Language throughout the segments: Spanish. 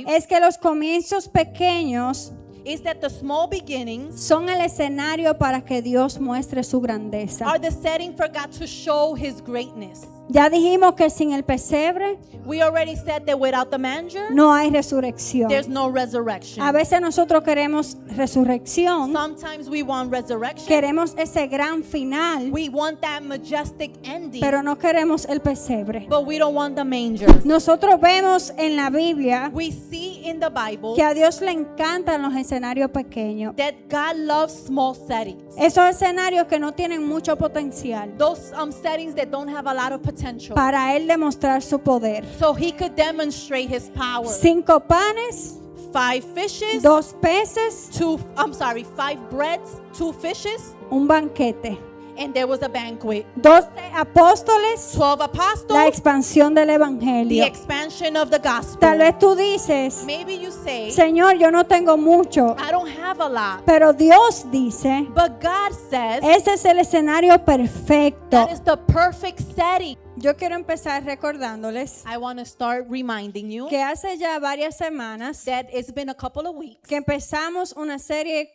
es que los comienzos pequeños is that the small beginnings son el escenario para que Dios muestre su grandeza. are the setting for God to show His greatness. Ya dijimos que sin el pesebre We already said that without the manger, no hay resurrección. there's no resurrection. A veces nosotros queremos resurrección, Sometimes we want resurrection. queremos ese gran final, We want that majestic ending, pero no queremos el pesebre. but we don't want the manger. Nosotros vemos en la Biblia We see in the Bible que a Dios le encantan los escenarios pequeños. that God loves small settings. Esos escenarios que no tienen mucho potencial Those settings that don't have a lot of potential. para Él demostrar su poder. So He could demonstrate His power. 5 panes, 5 fishes, 2 peces, 5 breads, 2 fishes, un banquete. and there was a banquet. 12 apóstoles, 12 la apostles, expansión del the evangelio. expansion of the gospel. Tal vez tú dices, Maybe you say, Señor, yo no tengo mucho, I don't have a lot. pero Dios dice, But God says ese es el escenario perfecto. that is the perfect setting. Yo quiero empezar recordándoles I want to start reminding you que hace ya varias semanas that it's been a couple of weeks que empezamos una serie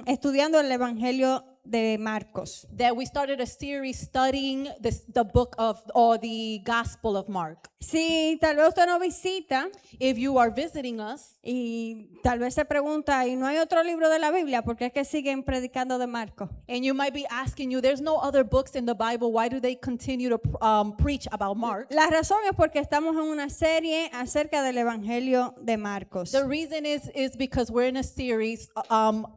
estudiando el evangelio de Marcos. that we started a series studying the book of, or the gospel of Mark. Si tal vez usted nos visita If you are visiting us y tal vez se pregunta, ¿y no hay otro libro de la Biblia? ¿Por qué es que siguen predicando de Marcos? and you might be asking you, there's no other books in the Bible, why do they continue to preach about Mark? La razón es porque estamos en una serie acerca del evangelio de Marcos. The reason is because we're in a series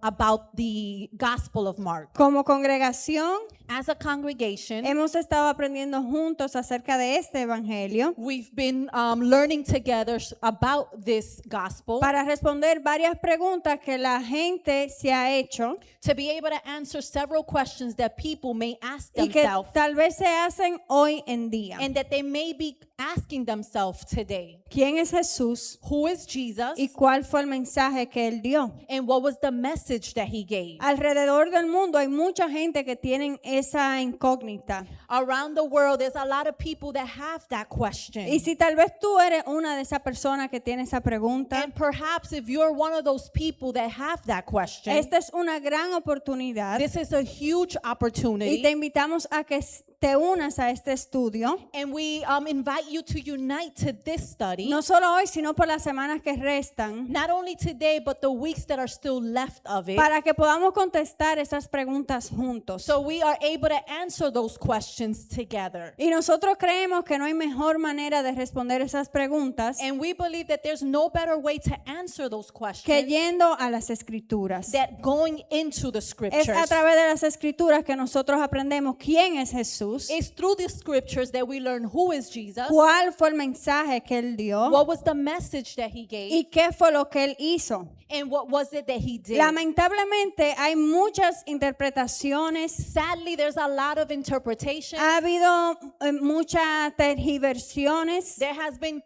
about the gospel of Mark. Como congregación As a congregation, hemos estado aprendiendo juntos acerca de este evangelio we've been learning together about this gospel para responder varias preguntas que la gente se ha hecho to be able to answer several questions that people may ask y que themselves tal vez se hacen hoy en día. and that they may be asking themselves today. ¿Quién es Jesús? Who is Jesus? ¿Y cuál fue el mensaje que él dio? And what was the message that he gave? Alrededor del mundo hay mucha gente que tienen esa incógnita. Around the world, there's a lot of people that have that question. Y si tal vez tú eres una de esas personas que tiene esa pregunta, And perhaps if you're one of those people that have that question, esta es una gran oportunidad this is a huge y opportunity. te invitamos a que te unas a este estudio, And we invite you to unite to this study. no solo hoy, sino por las semanas que restan, Not only today, but the weeks that are still left of it. para que podamos contestar esas preguntas juntos. So we are able to answer those questions together. Y nosotros creemos que no hay mejor manera de responder esas preguntas And we believe that there's no better way to answer those que questions yendo a las escrituras. than going into the Es scriptures. a través de las escrituras que nosotros aprendemos quién es Jesús, It's through the scriptures that we learn who is Jesus, cuál fue el mensaje que él dio what was the message that he gave, y qué fue lo que él hizo. and what was it that he did. Lamentablemente hay muchas interpretaciones, Sadly, there's a lot of interpretation. ha habido muchas tergiversiones There has been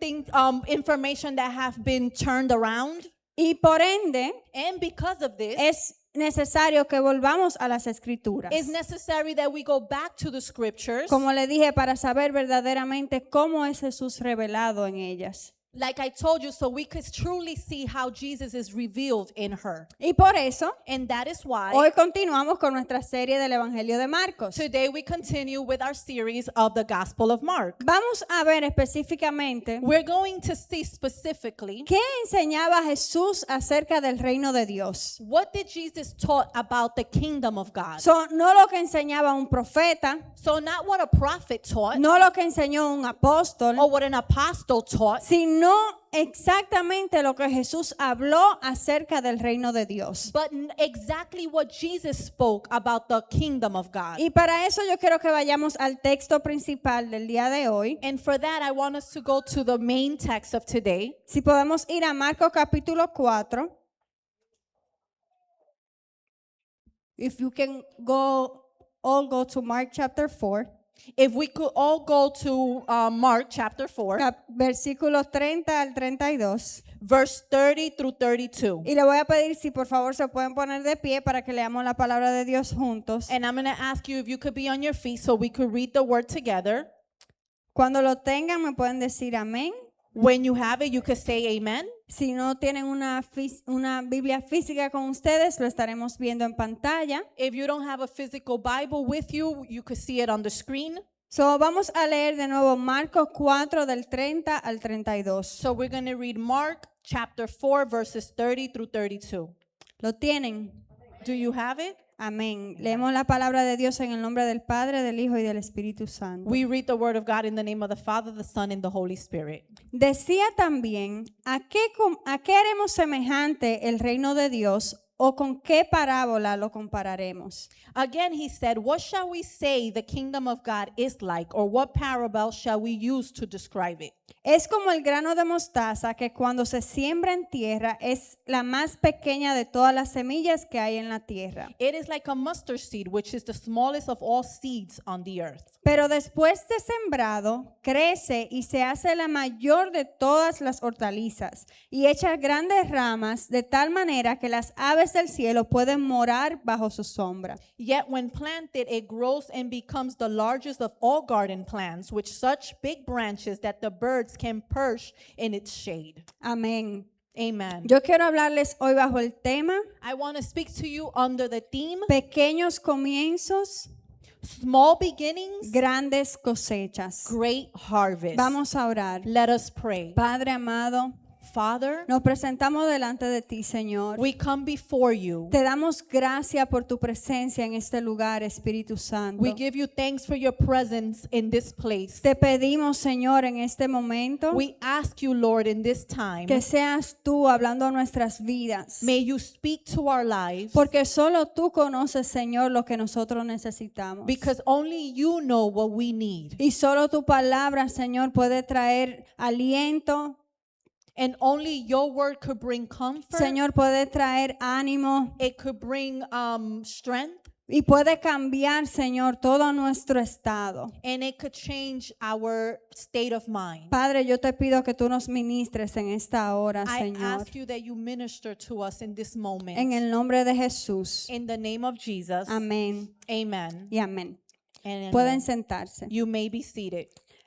information that have been turned around, y por ende and because of this, es necesario que volvamos a las escrituras. it's necessary that we go back to the scriptures, Como le dije, para saber verdaderamente cómo es Jesús revelado en ellas. like I told you, so we could truly see how Jesus is revealed in her. Y por eso, And that is why hoy continuamos con nuestra serie del Evangelio de Marcos. today we continue with our series of the Gospel of Mark. Vamos a ver específicamente We're going to see specifically qué enseñaba Jesús acerca del reino de Dios. what did Jesus taught about the kingdom of God. So, no lo que enseñaba un profeta, So not what a prophet taught no lo que enseñó un apóstol, or what an apostle taught, sino exactamente lo que Jesús habló acerca del reino de Dios. but exactly what Jesus spoke about the kingdom of God. Y para eso yo quiero que vayamos al texto principal del día de hoy. And for that, I want us to go to the main text of today. Si podemos ir a Marcos capítulo 4. If you can all go to Mark chapter 4. If we could all go to Mark chapter 4, Versículos 30 al 32. verse 30 through 32. Y le voy a pedir si por favor se pueden poner de pie para que leamos la palabra de Dios juntos. And I'm going to ask you if you could be on your feet so we could read the word together. Cuando lo tengan me pueden decir amén. When you have it, you could say amen. Si no tienen una Biblia física con ustedes, lo estaremos viendo en pantalla. If you don't have a physical Bible with you, you could see it on the screen. So, vamos a leer de nuevo Marcos 4 del 30 al 32. So we're going to read Mark chapter 4, verses 30 through 32. ¿Lo tienen? Do you have it? Amén. Leemos la palabra de Dios en el nombre del Padre, del Hijo y del Espíritu Santo. We read the word of God in the name of the Father, the Son, and the Holy Spirit. Decía también, ¿a qué haremos semejante el reino de Dios o con qué parábola lo compararemos? Again, he said, what shall we say the kingdom of God is like, or what parable shall we use to describe it? Es como el grano de mostaza que cuando se siembra en tierra es la más pequeña de todas las semillas que hay en la tierra. It is like a mustard seed, which is the smallest of all seeds on the earth. Pero después de sembrado, crece y se hace la mayor de todas las hortalizas y echa grandes ramas de tal manera que las aves del cielo pueden morar bajo su sombra. Yet when planted, it grows and becomes the largest of all garden plants, with such big branches that the birds can perch in its shade. Amén. Amen. Yo quiero hablarles hoy bajo el tema I want to speak to you under the theme, pequeños comienzos, small beginnings, grandes cosechas. great harvest. Vamos a orar. Let us pray. Padre amado, Father, nos presentamos delante de ti, Señor. we come before you. Te damos gracias por tu presencia en este lugar, Espíritu Santo. We give you thanks for your presence in this place. Te pedimos, Señor, en este momento We ask you, Lord, in this time, que seas tú hablando a nuestras vidas. may you speak to our lives, Porque solo tú conoces, Señor, lo que nosotros necesitamos. because only you know what we need. Y solo tu palabra, Señor, puede traer aliento. And only your word could bring comfort. Señor, puede traer ánimo. It could bring strength. Y puede cambiar, Señor, todo nuestro estado. And it could change our state of mind. Padre, yo te pido que tú nos ministres en esta hora, I Señor. ask you that you minister to us in this moment. En el nombre de Jesús. In the name of Jesus. Amén Amen. y amén. And Pueden sentarse. you may be seated.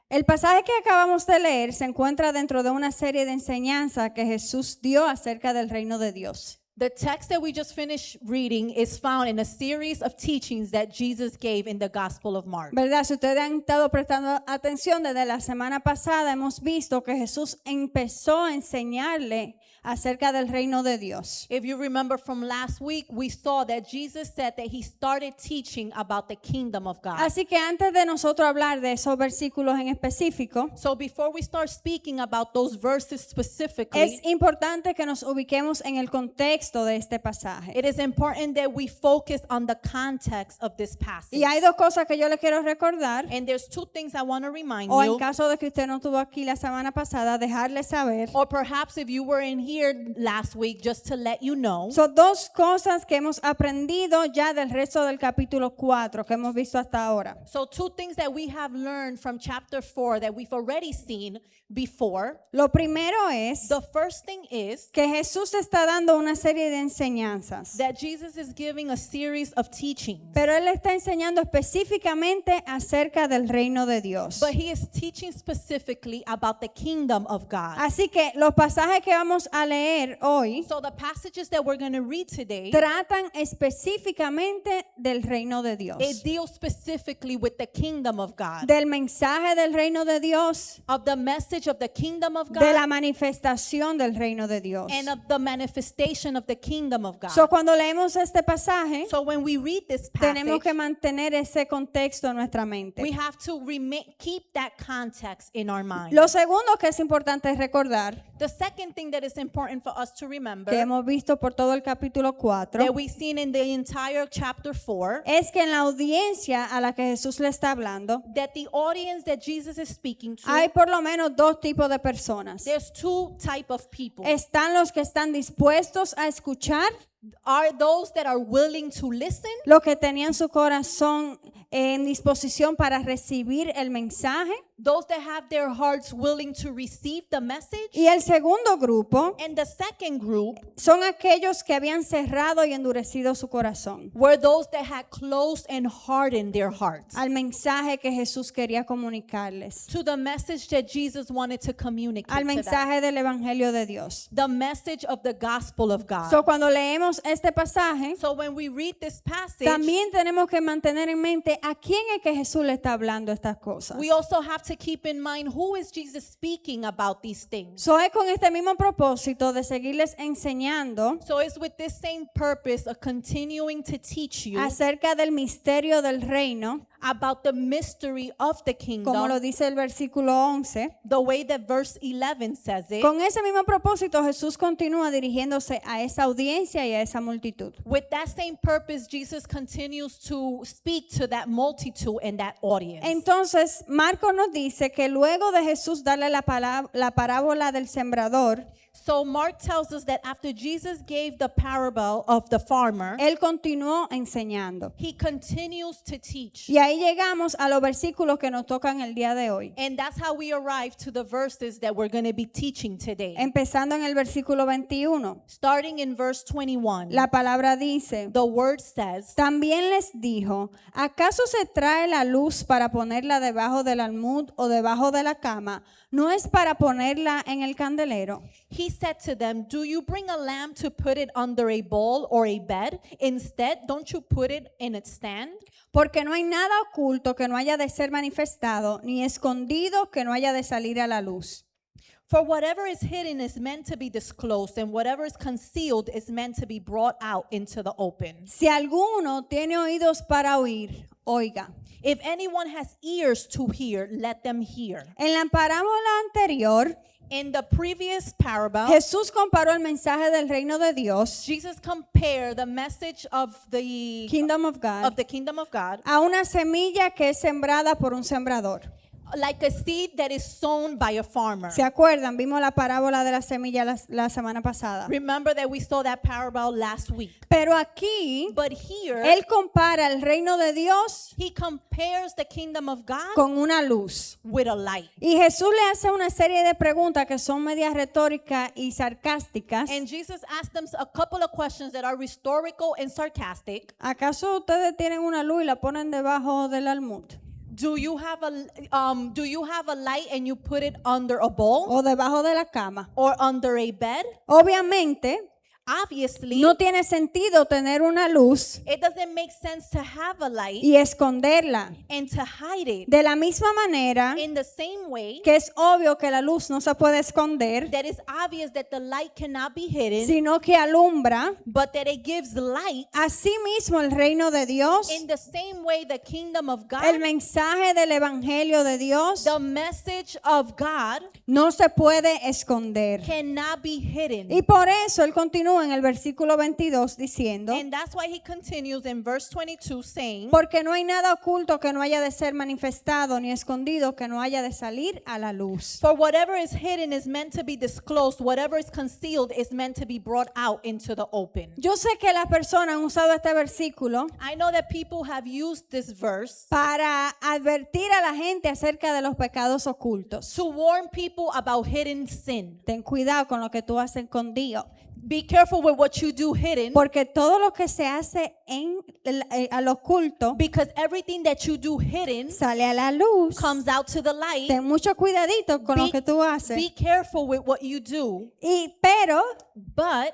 El pasaje que acabamos de leer se encuentra dentro de una serie de enseñanzas que Jesús dio acerca del reino de Dios. The text that we just finished reading is found in a series of teachings that Jesus gave in the Gospel of Mark. ¿Verdad? Si ustedes han estado prestando atención desde la semana pasada, hemos visto que Jesús empezó a enseñarle acerca del reino de Dios. If you remember from last week, we saw that Jesus said that he started teaching about the kingdom of God. Así que antes de nosotros hablar de esos versículos en específico, So before we start speaking about those verses specifically, es importante que nos ubiquemos en el contexto de este pasaje. it is important that we focus on the context of this passage. Y hay dos cosas que yo le quiero recordar, And there's two things I want to remind o en you. caso de que usted no estuvo aquí la semana pasada, dejarle saber. Or perhaps if you were in here last week, just to let you know. Son dos cosas que hemos aprendido ya del resto del capítulo 4 que hemos visto hasta ahora. So two things that we have learned from chapter 4 that we've already seen before. Lo primero es The first thing is que Jesús está dando una serie de enseñanzas, that Jesus is giving a series of teachings. pero Él está enseñando específicamente acerca del reino de Dios. But he is teaching specifically about the kingdom of God. Así que los pasajes que vamos a leer hoy So the passages that we're going to read today, tratan específicamente del reino de Dios, it deals specifically with the kingdom of God, del mensaje del reino de Dios, of the message of the kingdom of de la God, manifestación del reino de Dios. and of the manifestation of the kingdom of God. So, cuando leemos este pasaje, So when we read this tenemos que passage, mantener ese contexto en nuestra mente. we have to keep that context in our mind. Lo segundo que es importante recordar, The second thing that is important for us to remember, que hemos visto por todo el capítulo 4, that we've seen in the entire chapter 4, es que en la audiencia a la que Jesús le está hablando, that the audience that Jesus is speaking to, hay por lo menos dos tipos de personas. there's two type of people. Están los que están dispuestos a escuchar are those that are willing to listen, los que tenían su corazón en disposición para recibir el mensaje. those that have their hearts willing to receive the message. Y el segundo grupo And the second group son aquellos que habían cerrado y endurecido su corazón were those that had closed and hardened their hearts al mensaje que Jesús quería comunicarles, to the message that Jesus wanted to communicate al to them. mensaje del Evangelio de Dios. The message of the gospel of God. So, cuando leemos este pasaje, So when we read this passage, también tenemos que mantener en mente a quién es que Jesús le está hablando estas cosas. we also have to keep in mind who is Jesus speaking about these things. So, es con este mismo propósito de seguirles enseñando So it's with this same purpose of continuing to teach you acerca del misterio del reino, about the mystery of the como lo kingdom, dice el versículo 11. the way that verse 11 says it. Con ese mismo propósito, Jesús continúa dirigiéndose a esa audiencia y a esa multitud. With that same purpose, Jesus continues to speak to that multitude and that audience. Entonces, Marcos nos dice que luego de Jesús darle la parábola del sembrador, So Mark tells us that after Jesus gave the parable of the farmer, él continuó enseñando. he continues to teach. Y ahí llegamos a los versículos que nos tocan el día de hoy. And that's how we arrive to the verses that we're going to be teaching today. Empezando en el versículo 21. Starting in verse 21, La palabra dice: the word says, también les dijo, ¿acaso se trae la luz para ponerla debajo del almud o debajo de la cama? ¿No es para ponerla en el candelero? he said to them, do you bring a lamp to put it under a bowl or a bed? Instead, don't you put it in its stand? Porque no hay nada oculto que no haya de ser manifestado, ni escondido que no haya de salir a la luz. For whatever is hidden is meant to be disclosed, and whatever is concealed is meant to be brought out into the open. Si alguno tiene oídos para oír, oiga. If anyone has ears to hear, let them hear. En la parábola anterior, In the previous parable, Jesús comparó el mensaje del reino de Dios, Jesus compared the message of the Kingdom of God, kingdom of God a una semilla que es sembrada por un sembrador. like a seed that is sown by a farmer. ¿Se acuerdan? Vimos la parábola de la semilla la semana pasada. Remember that we saw that parable last week. Pero aquí, But here, él compara el reino de Dios he compares the kingdom of God con una luz. with a light. Y Jesús le hace una serie de preguntas que son medias retóricas y sarcásticas. And Jesus asked them a couple of questions that are rhetorical and sarcastic. ¿Acaso ustedes tienen una luz y la ponen debajo del almud? Do you have a light and you put it under a bowl ¿O debajo de la cama? or under a bed? Obviamente, Obviously, no tiene sentido tener una luz it doesn't make sense to have a light y esconderla. and to hide it. De la misma manera In the same way, que es obvio que la luz no se puede esconder, that is obvious that the light cannot be hidden, sino que alumbra. but that it gives light. Asimismo, el reino de Dios, In the same way, the kingdom of God, el mensaje del evangelio de Dios, the message of God no se puede esconder. cannot be hidden. Y por eso él continúa en el versículo 22 diciendo: And that's why he continues in verse 22 saying, porque no hay nada oculto que no haya de ser manifestado, ni escondido que no haya de salir a la luz. for whatever is hidden is meant to be disclosed, whatever is concealed is meant to be brought out into the open. Yo sé que las personas han usado este versículo I know that people have used this verse para advertir a la gente acerca de los pecados ocultos. to warn people about hidden sin. Ten cuidado con lo que tú haces escondido, Be careful with what you do hidden, porque todo lo que se hace al oculto because everything that you do hidden sale a la luz. comes out to the light. Ten mucho cuidadito con lo que tú haces. Be careful with what you do. Pero But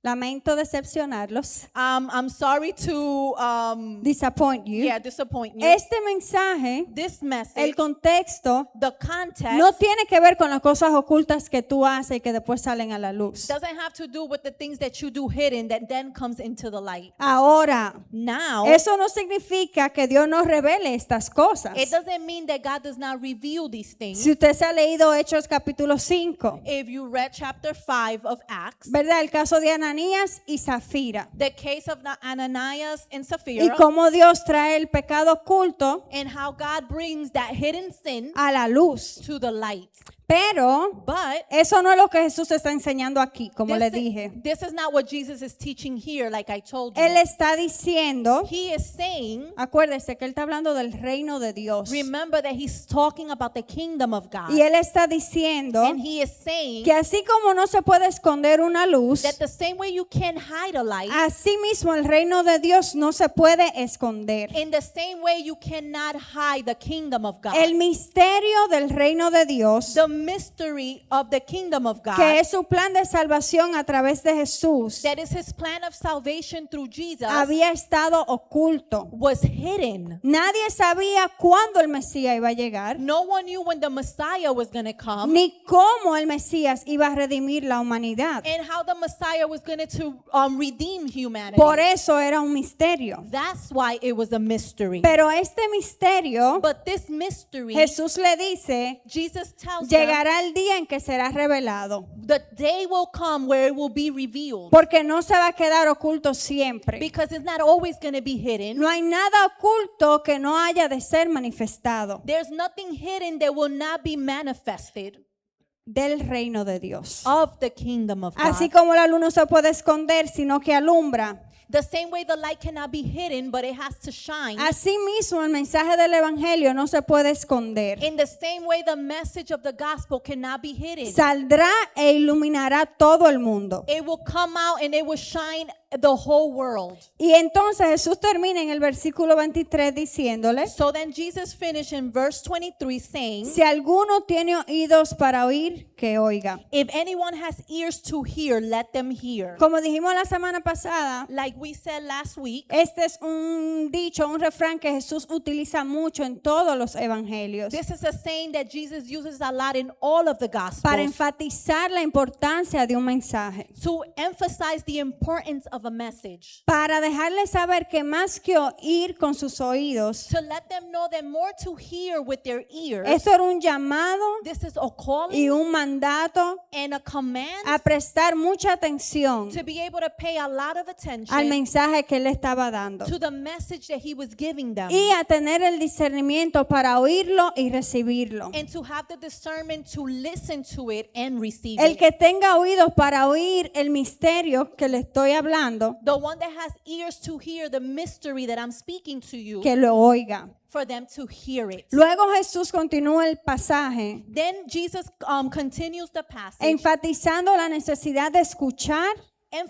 lamento decepcionarlos, I'm sorry to disappoint you. disappoint you. Este mensaje, This message, el contexto, the context, no tiene que ver con las cosas ocultas que tú haces y que después salen a la luz. doesn't have to do with the things that you do hidden that then comes into the light. Ahora, Now, eso no significa que Dios no revele estas cosas. it doesn't mean that God does not reveal these things. Si usted se ha leído Hechos capítulo 5, If you read chapter 5 of Acts, ¿verdad? El caso de Ananías Ananías y Zafira. the case of Ananias and Y Sapphira, cómo Dios trae el pecado oculto and how God brings that hidden sin a la luz. to the light. Pero But eso no es lo que Jesús está enseñando aquí, como le this dije. this is not what Jesus is teaching here, like I told Él you. está diciendo, He is saying, acuérdese que él está hablando del reino de Dios. remember that he's talking about the kingdom of God. Y él está diciendo And he is saying que así como no se puede esconder una luz, that the same way you can't hide a light, así mismo el reino de Dios no se puede esconder. in the same way you cannot hide the kingdom of God. El misterio del reino de Dios, The mystery of the kingdom of God, que es su plan de salvación a través de Jesús, that is his plan of salvation through Jesus, había estado oculto. was hidden. Nadie sabía cuándo el Mesías iba a llegar, No one knew when the Messiah was going to come ni cómo el Mesías iba a redimir la humanidad. and how the Messiah was going to redeem humanity. Por eso era un misterio. That's why it was a mystery. Pero este misterio, But this mystery, Jesús le dice, Jesus tells them, llegará el día en que será revelado. the day will come where it will be revealed. Porque no se va a quedar oculto siempre. Because it's not always going to be hidden. No hay nada oculto que no haya de ser manifestado There's nothing hidden that will not be manifested del reino de Dios. of the kingdom of Así God. como la luz no se puede esconder, sino que alumbra. The same way the light cannot be hidden, but it has to shine. Así mismo el mensaje del evangelio no se puede esconder. In the same way, the message of the gospel cannot be hidden. Saldrá e iluminará todo el mundo. It will come out and it will shine the whole world. Y entonces Jesús termina en el versículo 23 diciéndole, So then Jesus finished in verse 23 saying, si alguno tiene oídos para oír, que oiga. if anyone has ears to hear, let them hear. Como dijimos la semana pasada, Like we said last week, este es un dicho, un refrán que Jesús utiliza mucho en todos los evangelios this is a saying that Jesus uses a lot in all of the para gospels enfatizar la importancia de un mensaje, to emphasize the importance of a message, para dejarles saber que más que oír con sus oídos, to let them know that more to hear with their ears. esto era un llamado This is a calling y un mandato and a command a prestar mucha atención to be able to pay a lot of al attention mensaje que él estaba dando to the message that he was giving them, y a tener el discernimiento para oírlo y recibirlo. and to have the discernment to listen to it and receive El it. que tenga oídos para oír el misterio que le estoy hablando, The one that has ears to hear the mystery that I'm speaking to you, que lo oiga. for them to hear it. Luego Jesús continúa el pasaje Then Jesus continues the passage, enfatizando la necesidad de escuchar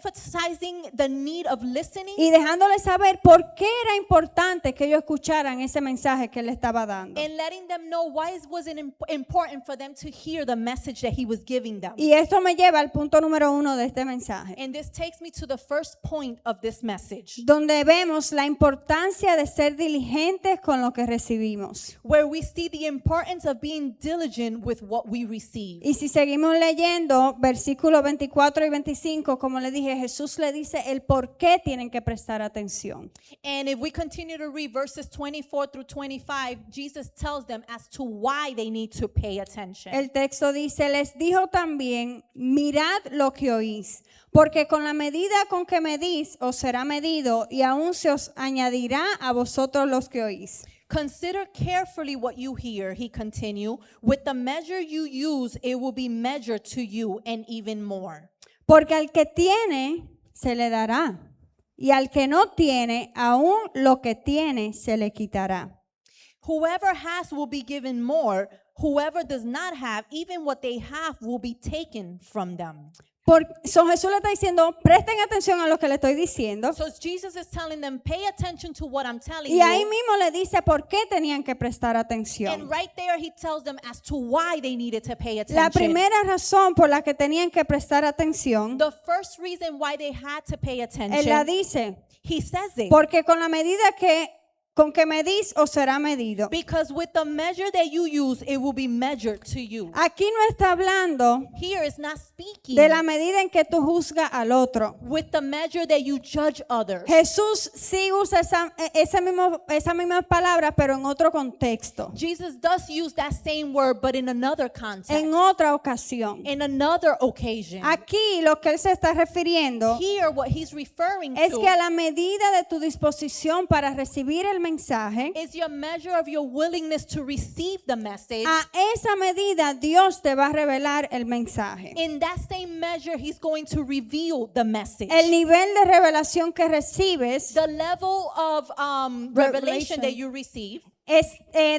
emphasizing the need of listening y dejándole saber por qué era importante que ellos escucharan ese mensaje que él estaba dando. and letting them know why it wasn't important for them to hear the message that he was giving them. Y esto me lleva al punto número 1 de este mensaje, And this takes me to the first point of this message, donde vemos la importancia de ser diligentes con lo que recibimos. where we see the importance of being diligent with what we receive. Y si seguimos leyendo versículos 24 y 25, como le dije, Jesús le dice el por qué tienen que prestar atención. And if we continue to read verses 24 through 25, Jesus tells them as to why they need to pay attention. El texto dice, les dijo también, mirad lo que oís, porque con la medida con que medís os será medido y aún se os añadirá a vosotros los que oís. Consider carefully what you hear, he continued. With the measure you use, it will be measured to you and even more. Porque al que tiene, se le dará, y al que no tiene, aún lo que tiene, se le quitará. Whoever has will be given more. Whoever does not have, even what they have will be taken from them. Jesús le está diciendo, presten atención a lo que le estoy diciendo. So Jesus is telling them, pay attention to what I'm telling Y ahí you. mismo le dice por qué tenían que prestar And atención. right there he tells them as to why they needed to pay La attention. primera razón por la que tenían que prestar atención, The first reason why they had to pay él la attention, dice, he says it. porque con la medida que con que medís os será medido. Because with the measure that you use, it will be measured to you. Aquí no está hablando Here is not speaking de la medida en que tú juzgas al otro. with the measure that you judge others. Jesús sí usa esa misma palabra, pero en otro contexto, Jesus does use that same word, but in another context, en otra ocasión. in another occasion. Aquí lo que él se está refiriendo Here, what he's referring es que a to la medida de tu disposición para recibir el mensaje, is your measure of your willingness to receive the message. a esa medida Dios te va a revelar el mensaje. In that same measure, he's going to reveal the message. El nivel de revelación que recibes The level of revelation Revelation. that you receive,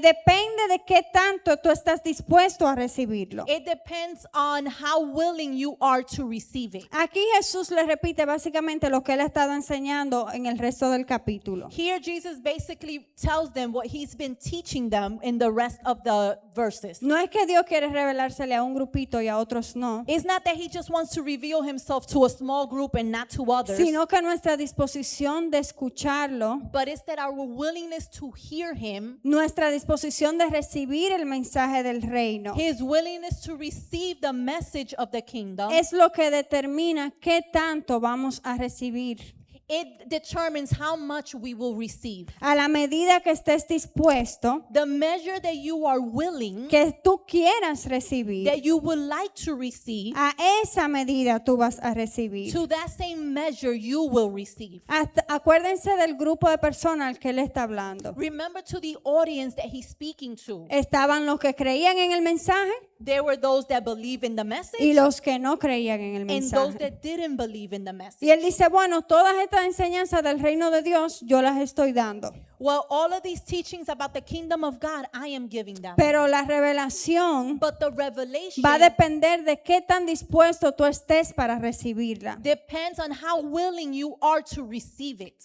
depende de qué tanto tú estás dispuesto a recibirlo. it depends on how willing you are to receive it. Aquí Jesús le repite básicamente lo que él ha estado enseñando en el resto del capítulo. Here, Jesus basically tells them what he's been teaching them in the rest of the verses. No es que Dios quiere revelársele a un grupito y a otros no, It's not that he just wants to reveal himself to a small group and not to others, sino que nuestra disposición de escucharlo, but it's that our willingness to hear him, nuestra disposición de recibir el mensaje del reino, his willingness to receive the message of the kingdom, es lo que determina qué tanto vamos a recibir. it determines how much we will receive. A la medida que estés dispuesto, The measure that you are willing, que tú quieras recibir, that you would like to receive, a esa medida tú vas a recibir. to that same measure you will receive. Acuérdense del grupo de personas al que él está hablando. Remember to the audience that he's speaking to. Estaban los que creían en el mensaje There were those that believe in the message y los que no creían en el and those mensaje. that didn't believe in the message. Y él dice, bueno, todas estas enseñanzas del reino de Dios yo las estoy dando, Well, all of these teachings about the kingdom of God, I am giving them. pero la revelación But the revelation va a depender de qué tan dispuesto tú estés para recibirla. depends on how willing you are to receive it.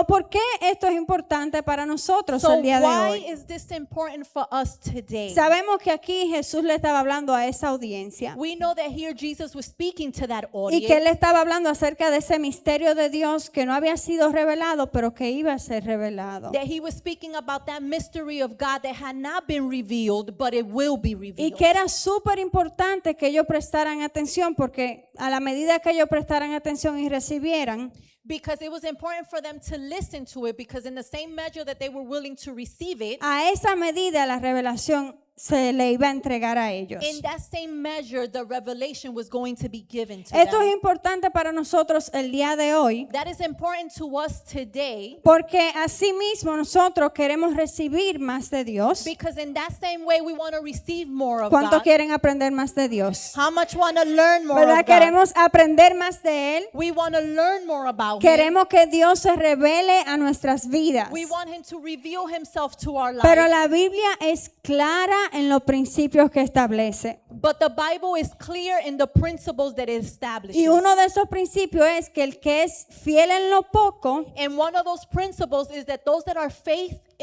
¿Por qué esto es importante para nosotros So el día de why hoy? is this important for us today? Sabemos que aquí Jesús le estaba hablando a esa audiencia We know that here Jesus was speaking to that y que él audience, estaba hablando acerca de ese misterio de Dios que no había sido revelado, pero que iba a ser revelado. that he was speaking about that mystery of God that had not been revealed, but it will be Y revealed. que era súper importante que ellos prestaran atención, porque a la medida que ellos prestaran atención y recibieran, Because it was important for them to listen to it, because in the same measure that they were willing to receive it, a esa medida la revelación se le iba a entregar a ellos. in that same measure the revelation was going to be given to Esto es them. importante para nosotros el día de hoy, That is important to us today, porque asimismo nosotros queremos recibir más de Dios. because in that same way we want to receive more of ¿Cuántos God. quieren aprender más de Dios? How much want to learn more ¿Verdad? of God? Queremos aprender más de Él. We want to learn more about Him. Queremos que Dios se revele a nuestras vidas. We want Him to reveal Himself to our Pero lives. la Biblia es clara en los principios que establece. But the Bible is clear in the principles that it establishes. Y uno de esos principios es que el que es fiel en lo poco, And one of those principles is that those that are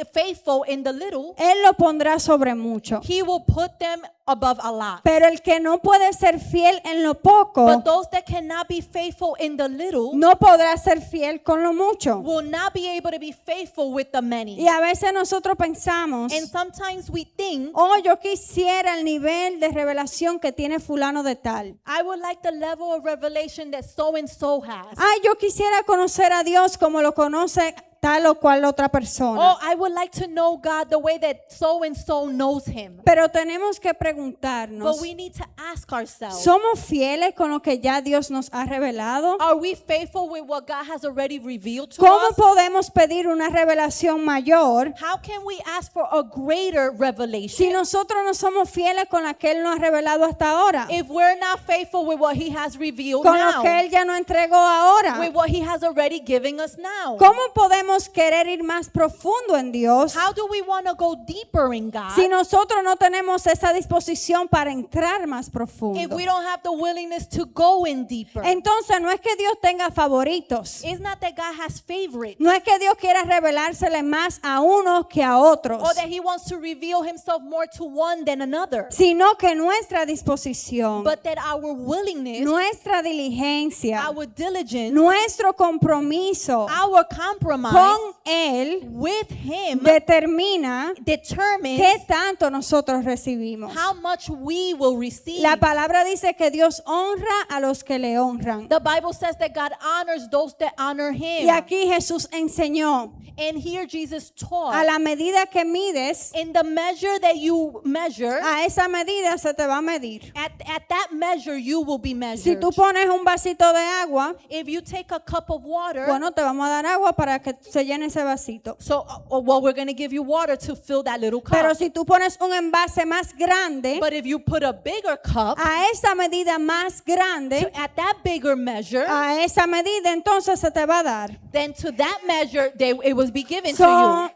faithful in the little, Él lo pondrá sobre mucho. He will put them above a lot. Pero el que no puede ser fiel en lo poco, But those that cannot be faithful in the little no podrá ser fiel con lo mucho. will not be able to be faithful with the many. Y a veces nosotros pensamos, And sometimes we think, oh, yo quisiera el nivel de revelación que tiene fulano de tal. I would like the level of revelation that so and so has. Ay, yo quisiera conocer a Dios como lo conoce tal o cual otra persona. Oh, I would like to know God the way that so and so knows Him. Pero tenemos que preguntarnos, But we need to ask ourselves, ¿somos fieles con lo que ya Dios nos ha revelado? are we faithful with what God has already revealed to ¿Cómo us? podemos pedir una revelación mayor How can we ask for a greater si revelation nosotros no somos fieles con la que Él nos ha revelado hasta ahora? if we're not faithful with what He has revealed Con lo now, que Él ya nos entregó ahora. with what He has already given us now? ¿Cómo podemos querer ir más profundo en Dios How do we want to go deeper in God si nosotros no tenemos esa disposición disposición para entrar más if profundo. we don't have the willingness to go in deeper. Entonces no es que Dios tenga favoritos. It's not that God has favorites No es que Dios quiera revelársele más a unos que a otros, or that he wants to reveal himself more to one than another, sino que nuestra disposición, but that our willingness, nuestra diligencia, our diligence, nuestro compromiso our compromise con Él with him determina determines qué tanto nosotros recibimos. how much we will receive. La palabra dice que Dios honra a los que le honran. The Bible says that God honors those that honor him. Y aquí Jesús enseñó, And here Jesus a taught, la medida que mides, in the measure that you measure, a esa medida se te va a medir. at that measure you will be Si measured. tú pones un vasito de agua, If you take a cup of water, bueno, te vamos a dar agua para que se llene ese vasito. so well, we're going to give you water to fill that little cup. Pero si tú pones un envase más grande, But if you put a bigger cup, a esa medida más grande, so at that bigger measure, a esa medida entonces se te va a dar. then to that measure it will be given to So, you.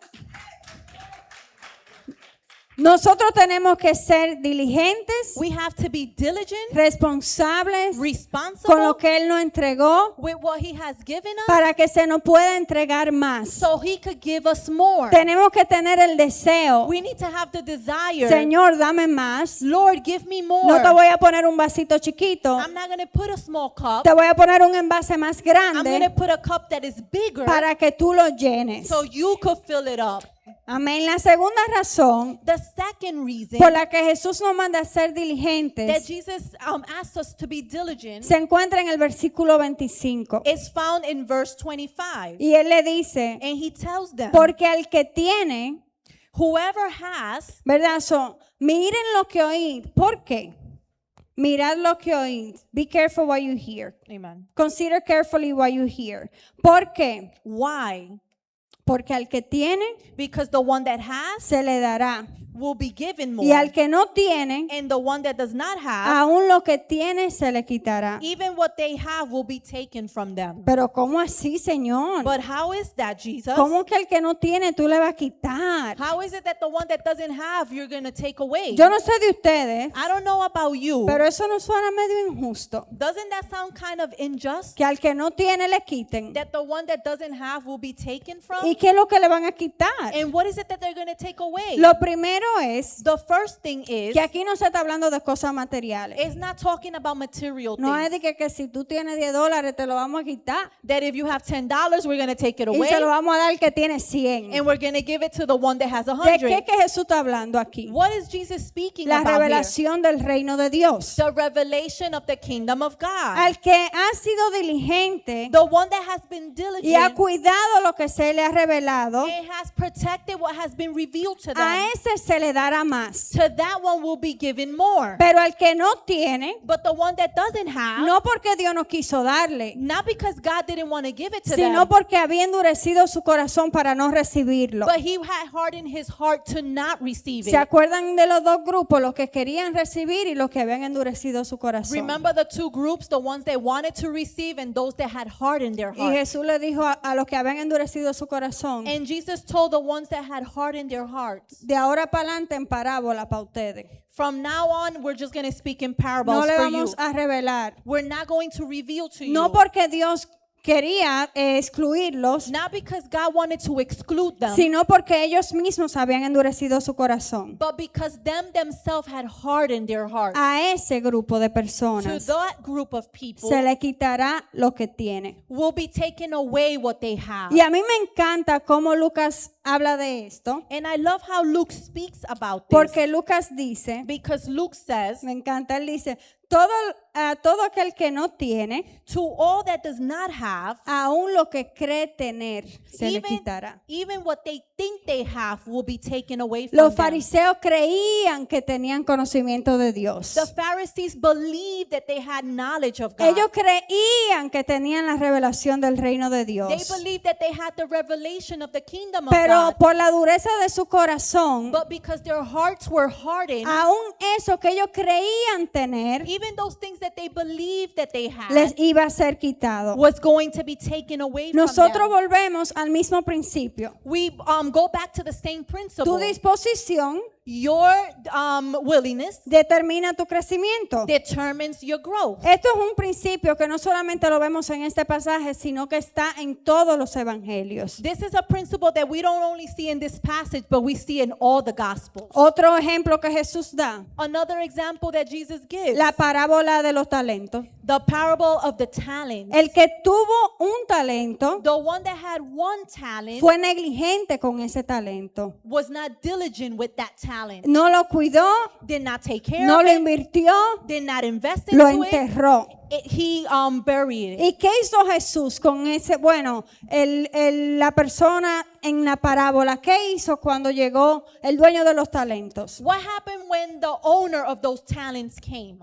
nosotros tenemos que ser diligentes, We have to be diligent, responsables con lo responsible que Él nos entregó with what he has given us, para que se nos pueda entregar más. so he could give us more. Tenemos que tener el deseo, We need to have the desire, Señor, dame más. Lord, give me more. No te voy a poner un vasito chiquito, I'm not going to put a small cup. te voy a poner un envase más I'm going to grande put a cup that is bigger para que tú lo llenes. so you could fill it up. Amén. La segunda razón The second reason por la que Jesús nos manda a ser that diligentes Jesus asked us to be diligent se encuentra en el versículo 25. is found in verse 25. Y Él le dice, And he tells them, porque al que tiene, whoever has, ¿verdad? Miren lo que oíd. ¿Por qué? Mirad lo que oíd. Be careful what you hear. amen. Consider carefully what you hear. ¿Por qué? Why? Porque al que tiene, Because the one that has se le dará. will be given more. Y al que no tiene, And the one that does not have, aún lo que tiene se le quitará. even what they have will be taken from them. Pero ¿cómo así, Señor? But how is that, Jesus? ¿Cómo que el que no tiene tú le vas a quitar? How is it that the one that doesn't have you're going to take away? Yo no sé de ustedes, I don't know about you. pero eso no suena medio injusto. Doesn't that sound kind of unjust? Que al que no tiene le quiten. That the one that doesn't have will be taken from? ¿Y qué es lo que le van a quitar? And what is it that they're going to take away? Lo primero es The first thing is, que aquí no se está hablando de cosas materiales. it's not talking about material No es things. de que si tú tienes $10 te lo vamos a quitar That if you have $10, we're going to take it y away. se lo vamos a dar al que tiene 100. And we're going to give it to the one that has ¿De 100. qué que Jesús está hablando aquí? What is Jesus speaking La about here? revelación del reino de Dios. The revelation of the kingdom of God. Al que ha sido diligente The one that has been y ha diligent cuidado lo que se le ha revelado, and has protected what has been revealed to a them. ese se le dará más. To that one will be given more. Pero al que no tiene, But the one that doesn't have, no porque Dios no quiso darle, not because God didn't want to give it to sino them, porque había endurecido su corazón para no recibirlo. but he had hardened his heart to not receive ¿Se it. acuerdan de los dos grupos, los que querían recibir y los que habían endurecido su corazón? Remember the two groups, the ones that wanted to receive and those that had hardened their Y heart. Jesús le dijo a los que habían endurecido su corazón, And Jesus told the ones that had hardened their hearts, de ahora para adelante en parábola para ustedes. from now on, we're just going to speak in No parables le for you. vamos a revelar. We're not going to reveal to you. No porque Dios quería excluirlos, Not because God wanted to exclude them, sino porque ellos mismos habían endurecido su corazón. but because them themselves had hardened their hearts. A ese grupo de To personas that group of people se le quitará lo que tiene. will be taken away what they have. Y a mí me encanta cómo Lucas habla de esto, And I love how Luke speaks about this. porque Lucas dice, Because Luke says, me encanta, él dice, a todo aquel que no tiene, to all that does not have, aún lo que cree tener se le quitará. even what they think they have will be taken away from Los them. fariseos creían que tenían conocimiento de Dios. The Pharisees believed that they had knowledge of God. Ellos creían que tenían la revelación del reino de They Dios. believed that they had the revelation of the kingdom of Pero God. por la dureza de su corazón, But because their hearts were hardened, aún eso que ellos creían tener, even those things that they believed that they had les iba a ser quitado. was going to be taken away from Nosotros them. volvemos al mismo principio. We go back to the same Tu principle. disposición Your willingness determina tu crecimiento. determines your growth. Esto es un principio que no solamente lo vemos en este pasaje, sino que está en todos los evangelios. This is a principle that we don't only see in this passage, but we see in all the Gospels. Otro ejemplo que Jesús da, Another example that Jesus gives, la parábola de los talentos. the parable of the talents. El que tuvo un talento The one that had one talent fue negligente con ese talento. was not diligent with that talent, No lo cuidó, did not take care no of lo it, invirtió, did not invest lo into it. enterró. He buried it. ¿Y qué hizo Jesús con ese? Bueno, la persona en la parábola, ¿qué hizo cuando llegó el dueño de los talentos? What happened when the owner of those talents came?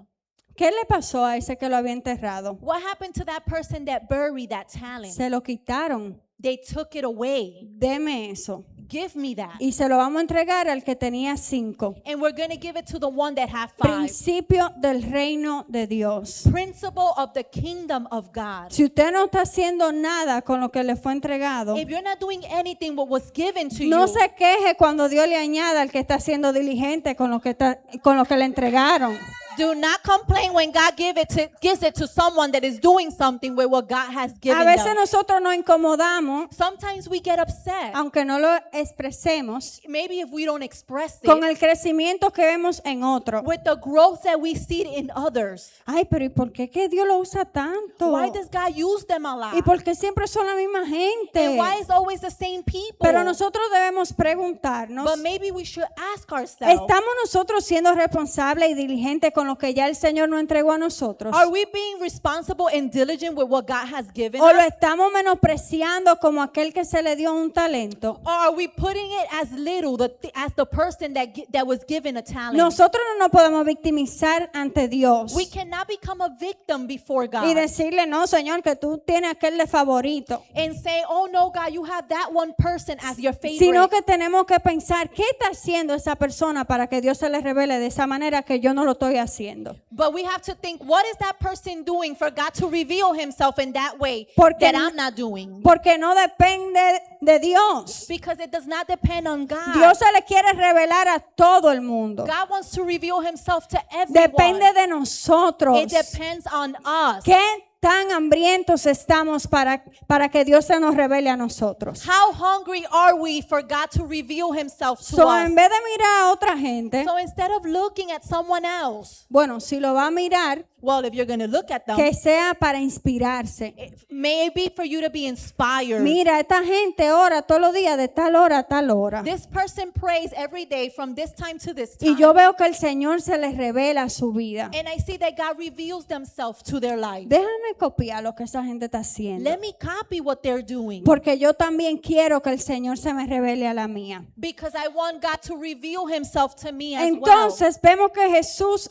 ¿Qué le pasó a ese que lo había enterrado? What happened to that person that buried that talent? Se lo quitaron. They took it away. Deme eso. Give me that. Y se lo vamos a entregar al que tenía 5. And we're going to give it to the one that had 5. Principio del reino de Dios. Principle of the kingdom of God. Si usted no está haciendo nada con lo que le fue entregado, If you're not doing anything what was given to no you, se queje cuando Dios le añada al que está siendo diligente con lo que le entregaron. do not complain when God gives it to someone that is doing something with what God has given A veces them. nosotros nos incomodamos, Sometimes we get upset. aunque no lo expresemos, Maybe if we don't express con it, el crecimiento que vemos en otro. with the growth that we see in others. Ay, pero ¿y por qué que Dios lo usa tanto? Why does God use them a lot? ¿Y por qué siempre son la misma gente? And why is always the same people? Pero nosotros debemos preguntarnos, But maybe we should ask ourselves, ¿estamos nosotros siendo responsables y diligentes con lo que ya el Señor nos entregó a nosotros? are we being responsible and diligent with what God has given ¿O lo us? estamos menospreciando como aquel que se le dio un talento? Or are we putting it as little as the person that was given a talent? Nosotros no nos podemos victimizar ante Dios We cannot become a victim before God y decirle, no, Señor, que tú tienes aquel de favorito. and say, oh no, God, you have that one person as your favorite. Sino que tenemos que pensar, ¿qué está haciendo esa persona para que Dios se le revele de esa manera que yo no lo estoy haciendo? But we have to think, what is that person doing for God to reveal himself in that way Porque- that I'm not doing? Porque no depende de Dios. Because it does not depend on God. Dios se le quiere revelar a todo el mundo. God wants to reveal himself to everyone. Depende de nosotros. It depends on us. ¿Qué tan hambrientos estamos para que Dios se nos revele a nosotros? How hungry are we for God to reveal himself to So, us? en vez de mirar a otra gente, So instead of looking at someone else, bueno, si lo va a mirar, well, if you're going to look at them, que sea para inspirarse. maybe for you to be inspired. Mira, esta gente ora todos los días de tal hora a tal hora. This person prays every day from this time to this Y time. yo veo que el Señor se les revela a su vida. And I see that God reveals themselves to their life. Déjame copiar lo que esa gente está haciendo. Let me copy what they're doing. Porque yo también quiero que el Señor se me revele a la mía. Because I want God to reveal himself to me as well. Entonces vemos que Jesús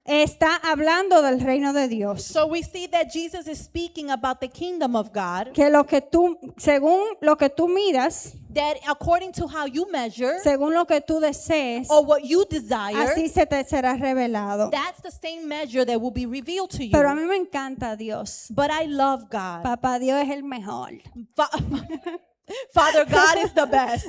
está hablando del reino de Dios. So we see that Jesus is speaking about the kingdom of God. Que según lo que tú miras, That according to how you measure según lo que tú desees, or what you desire, así se te será revelado. that's the same measure that will be revealed to you. Pero a mí me encanta Dios. But I love God. Papá Dios es el mejor. Father God is the best.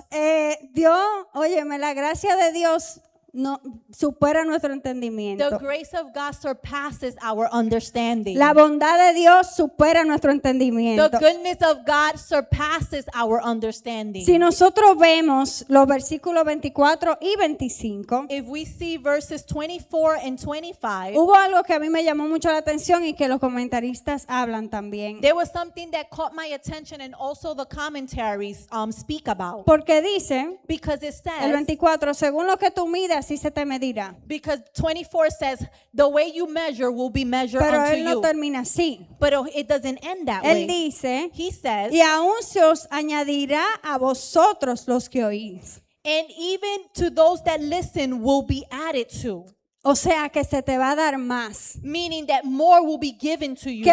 Dios, óyeme, la gracia de Dios no supera nuestro entendimiento. The grace of God surpasses our understanding. La bondad de Dios supera nuestro entendimiento. The goodness of God surpasses our understanding. Si nosotros vemos los versículos 24 y 25, If we see verses 24 and 25, hubo algo que a mí me llamó mucho la atención y que los comentaristas hablan también. there was something that caught my attention and also the commentaries speak about. Porque dice, Because it el says, 24, según lo que tú midas, así se te medirá. because 24 says, the way you measure will be measured Pero unto él no you. termina así. But it doesn't end that Él way. dice, He says, y aún se os añadirá a vosotros los que oís. and even to those that listen will be added to. O sea que se te va a dar más. meaning that more will be given to you.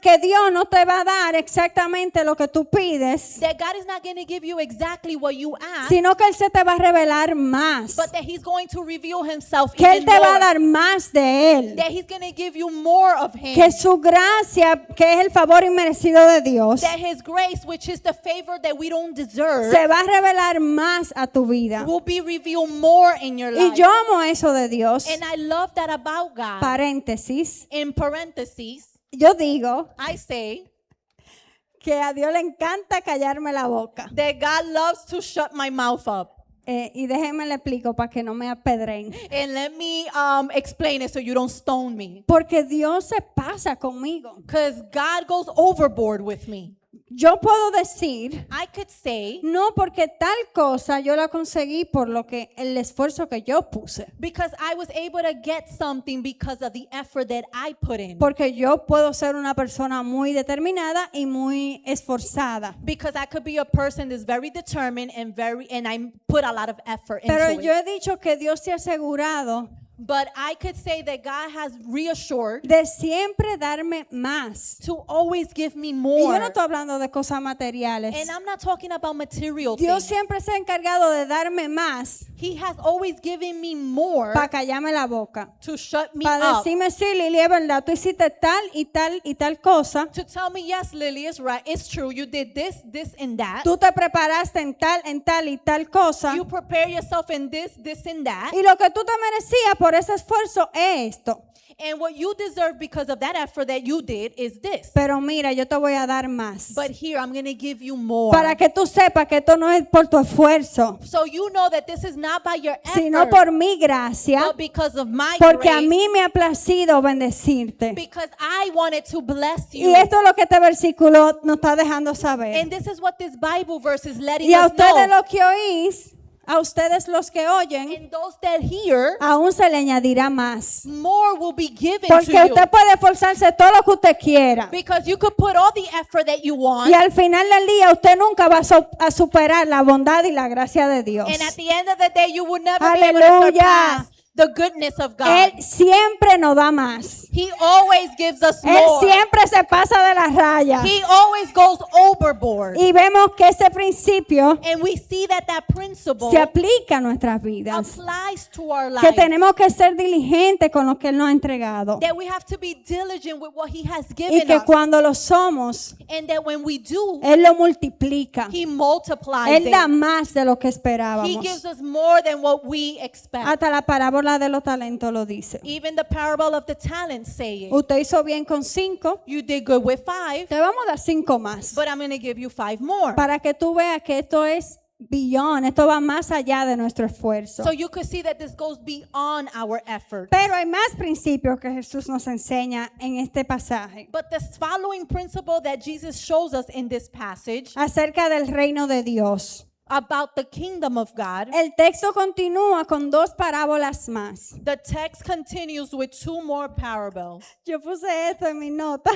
Que Dios no te va a dar exactamente lo que tú pides, That God is not going to give you exactly what you ask, sino que Él se te va a revelar más. but that He's going to reveal Himself Que Él even te va a more. dar más de Él. That He's going to give you more of Him. Que su gracia, que es el favor inmerecido de Dios, That His grace, which is the favor that we don't deserve, se va a revelar más a tu vida. will be revealed more in your Y life. yo amo eso de Dios. And I love that about God. Paréntesis. In parentheses, Yo digo I say que a Dios le encanta callarme la boca. that God loves to shut my mouth up. Y déjenme le explico para que no me apedren. And let me explain it so you don't stone me. Porque Dios se pasa conmigo. Because God goes overboard with me. Yo puedo decir, I could say, no, porque tal cosa yo la conseguí por lo que el esfuerzo que yo puse. because I was able to get something because of the effort that I put in. Porque yo puedo ser una persona muy determinada y muy esforzada. Because I could be a person that's very determined and I put a lot of effort Pero into yo it. he dicho que Dios te ha asegurado But I could say that God has reassured de siempre darme más. to always give me Y more. yo no estoy hablando de cosas materiales. And I'm not talking about material Dios things. siempre se ha encargado de darme más He has always given me more para callarme la boca. to shut me Para up. decirme, sí, Lili, es verdad, tú hiciste tal y tal y tal cosa. To tell me, yes, Lily is right. It's true. You did this, this, and that. Tú te preparaste en tal y tal cosa. You prepare yourself in this, this, and that. Y lo que tú te merecías por ese esfuerzo es esto. And what you deserve because of that effort that you did is this. Pero mira, yo te voy a dar más. But here, I'm going to give you more. Para que tú sepas que esto no es por tu esfuerzo, So you know that this is not by your sino effort, por mi gracia. but because of my Porque a grace, mí me ha placido bendecirte. because I wanted to bless Y you. esto es lo que este versículo nos está dejando saber. And this is what this Bible verse is letting Y a us ustedes know. los que oís, a ustedes los que oyen, And those that hear, aún se le añadirá más. more will be given to Porque you. usted puede esforzarse todo lo que usted quiera. Because you could put all the effort that you want. Y al final del día usted nunca va a superar la bondad y la gracia de Dios. And at the end of the day, you will never be able to Aleluya. surpass the goodness of God. Él siempre nos da más. He always gives us Él more. siempre se pasa de la raya. He always goes overboard. Y vemos que ese principio And we see that that principle se aplica a nuestras vidas. applies to our Que life. tenemos que ser diligentes con lo que Él nos ha entregado. That we have to be diligent with what He has Y given que us. cuando lo somos, And that when we do, Él lo multiplica. He multiplies Él da it. más de lo que He esperábamos. gives us more than what we expect. Hasta la parábola de los talentos lo dice. Even the parable of the talents say it. Usted hizo bien con 5, You did good with 5, te vamos a dar 5 más. but I'm going to give you 5 more. Para que tú veas que esto es billón, esto va más allá de nuestro esfuerzo. So you could see that this goes beyond our effort. Pero hay más principios que Jesús nos enseña en este pasaje But this following principle that Jesus shows us in this passage acerca del reino de Dios. about the kingdom of God, El texto continúa con 2 parábolas más. the text continues with 2 more parables. Yo puse esto en mi nota.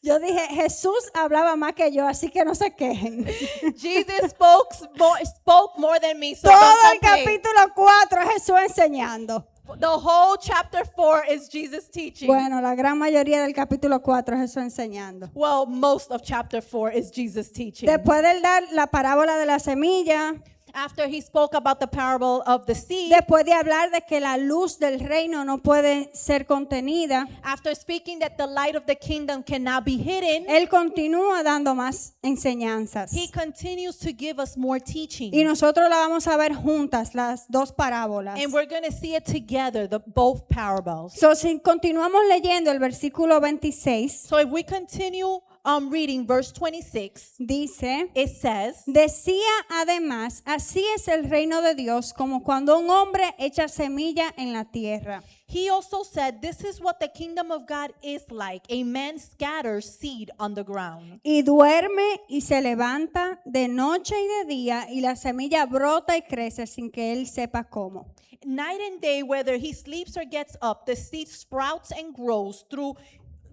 Yo dije, Jesús hablaba más que yo, así que no se quejen. Jesus spoke more than me, so Todo don't el complain. capítulo 4 es Jesús enseñando. The whole chapter 4 is Jesus teaching. Bueno, la gran mayoría del capítulo 4 es Jesús enseñando. Well, most of chapter 4 is Jesus teaching. Después de dar la parábola de la semilla, After he spoke about the parable of the seed, después de hablar de que la luz del reino no puede ser contenida, after speaking that the light of the kingdom cannot be hidden, Él continúa dando más enseñanzas. he continues to give us more teaching. Y nosotros la vamos a ver juntas, las 2 parábolas. And we're going to see it together, both parables. So, si continuamos leyendo el versículo 26, So if we continue reading verse 26, dice, it says, decía además, así es el reino de Dios, como cuando un hombre echa semilla en la tierra. he also said, this is what the kingdom of God is like. A man scatters seed on the ground. Y duerme y se levanta de noche y de día, y la semilla brota y crece sin que él sepa cómo. Night and day, whether he sleeps or gets up, the seed sprouts and grows through,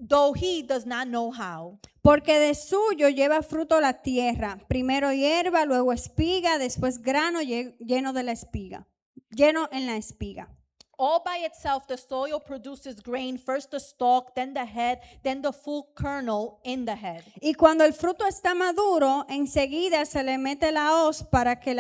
though he does not know how. Porque de suyo lleva fruto la tierra, primero hierba, luego espiga, después grano lleno de la espiga, lleno en la espiga. All by itself, the soil produces grain, first the stalk, then the head, then the full kernel in the head. Y cuando el fruto está maduro, enseguida se le mete la hoz para que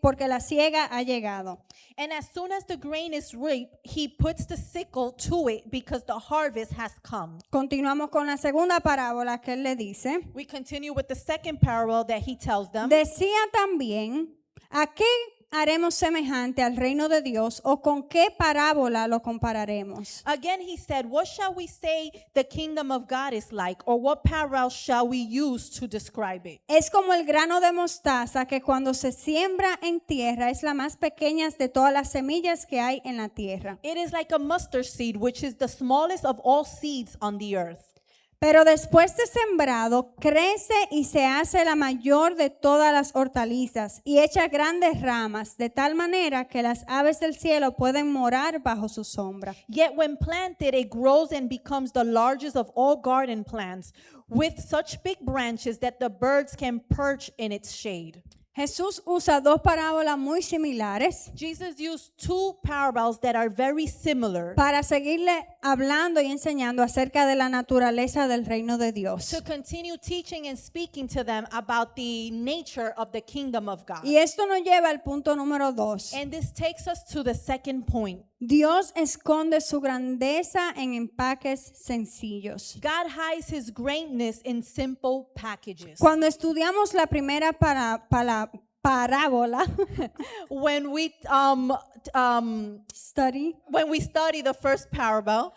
porque la siega ha llegado. And as soon as the grain is ripe, he puts the sickle to it because the harvest has come. Continuamos con la segunda parábola que él le dice. We continue with the second parable that he tells them. Decía también, ¿a qué haremos semejante al reino de Dios o con qué parábola lo compararemos? Again, he said, what shall we say the kingdom of God is like, or what parallel shall we use to describe it? Es como el grano de mostaza que cuando se siembra en tierra es la más pequeña de todas las semillas que hay en la tierra. It is like a mustard seed, which is the smallest of all seeds on the earth. Pero después de sembrado, crece y se hace la mayor de todas las hortalizas y echa grandes ramas, de tal manera que las aves del cielo pueden morar bajo su sombra. Yet when planted, it grows and becomes the largest of all garden plants, with such big branches that the birds can perch in its shade. Jesús usa dos parábolas muy similares Jesus used two parables that are very similar para seguirle hablando y enseñando acerca de la naturaleza del reino de Dios. to continue teaching and speaking to them about the nature of the kingdom of God. Y esto nos lleva al punto número 2. And this takes us to the second point. Dios esconde su grandeza en empaques sencillos. God hides his greatness in simple packages. Cuando estudiamos la primera parábola, When we study, study the first parable,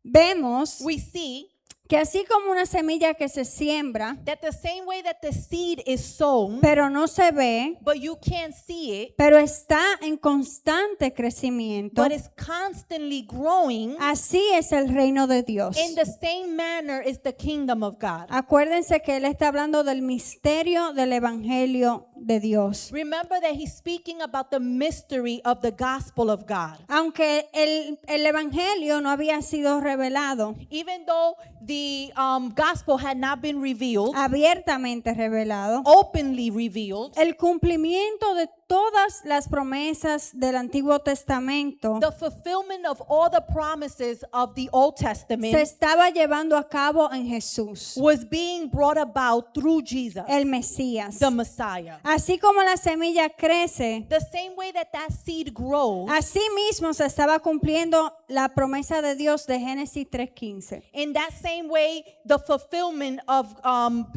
vemos we see que así como una semilla que se siembra, that the same way that the seed is sown, pero no se ve, but you can't see it, pero está en constante crecimiento, but is constantly growing, así es el reino de Dios. in the same manner is the kingdom of God. Acuérdense que él está hablando del misterio del evangelio de Dios. Remember that he's speaking about the mystery of the gospel of God. Aunque el evangelio no había sido revelado, Even though the gospel had not been revealed, abiertamente revelado, openly revealed, el cumplimiento de todas las promesas del Antiguo Testamento the fulfillment of all the promises of the Old se Testament estaba llevando a cabo en Jesús, was being brought about through Jesus, el Mesías. the Messiah. Así como la semilla crece, The same way that that seed grows, así mismo se estaba cumpliendo la promesa de Dios de Génesis 3:15. in that same way, the fulfillment of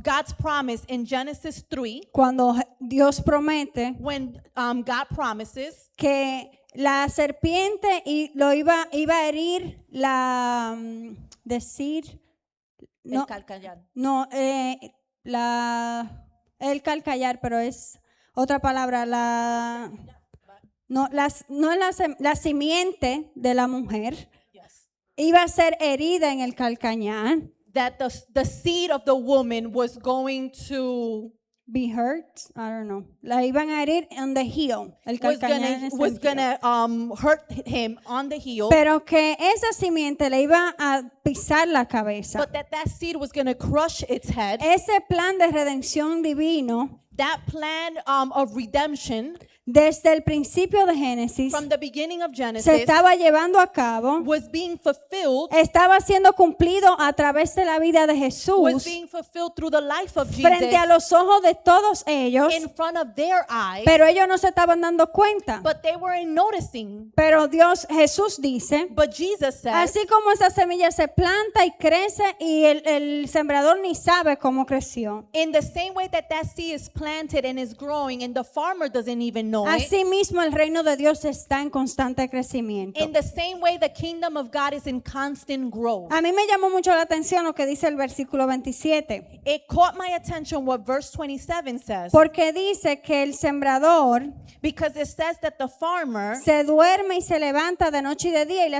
God's promise in Genesis 3, Cuando Dios promete when God promises que la serpiente iba a herir el calcayar. El calcayar, pero es otra palabra, la simiente de la mujer Yes. iba a ser herida en el calcañar, That the seed of the woman was going to be hurt, I don't know, la iban a herir on the heel, el calcañar es el heel. gonna hurt him on the heel, Pero que esa simiente le iba a pisar la cabeza. but that seed was gonna crush its head. Ese plan de redención divino, That plan of redemption desde el principio de Génesis, from the beginning of se Genesis estaba llevando a cabo, was being fulfilled, estaba siendo cumplido a través de la vida de was Jesús, being fulfilled through the life of frente a Jesus los ojos de todos ellos, in front of their eyes, pero ellos no se estaban dando cuenta. but they weren't noticing. Pero Jesús dice, But Jesus said, así como esa semilla se planta y crece y el sembrador ni sabe cómo creció, in the same way that seed is planted and is growing and the farmer doesn't even know it, así mismo el reino de Dios está en constante crecimiento. in the same way the kingdom of God is in constant growth. A mí me llamó mucho la atención lo que dice el versículo 27, It caught my attention what verse 27 says, porque dice que el sembrador because it says that the farmer se duerme y se levanta de noche y de día y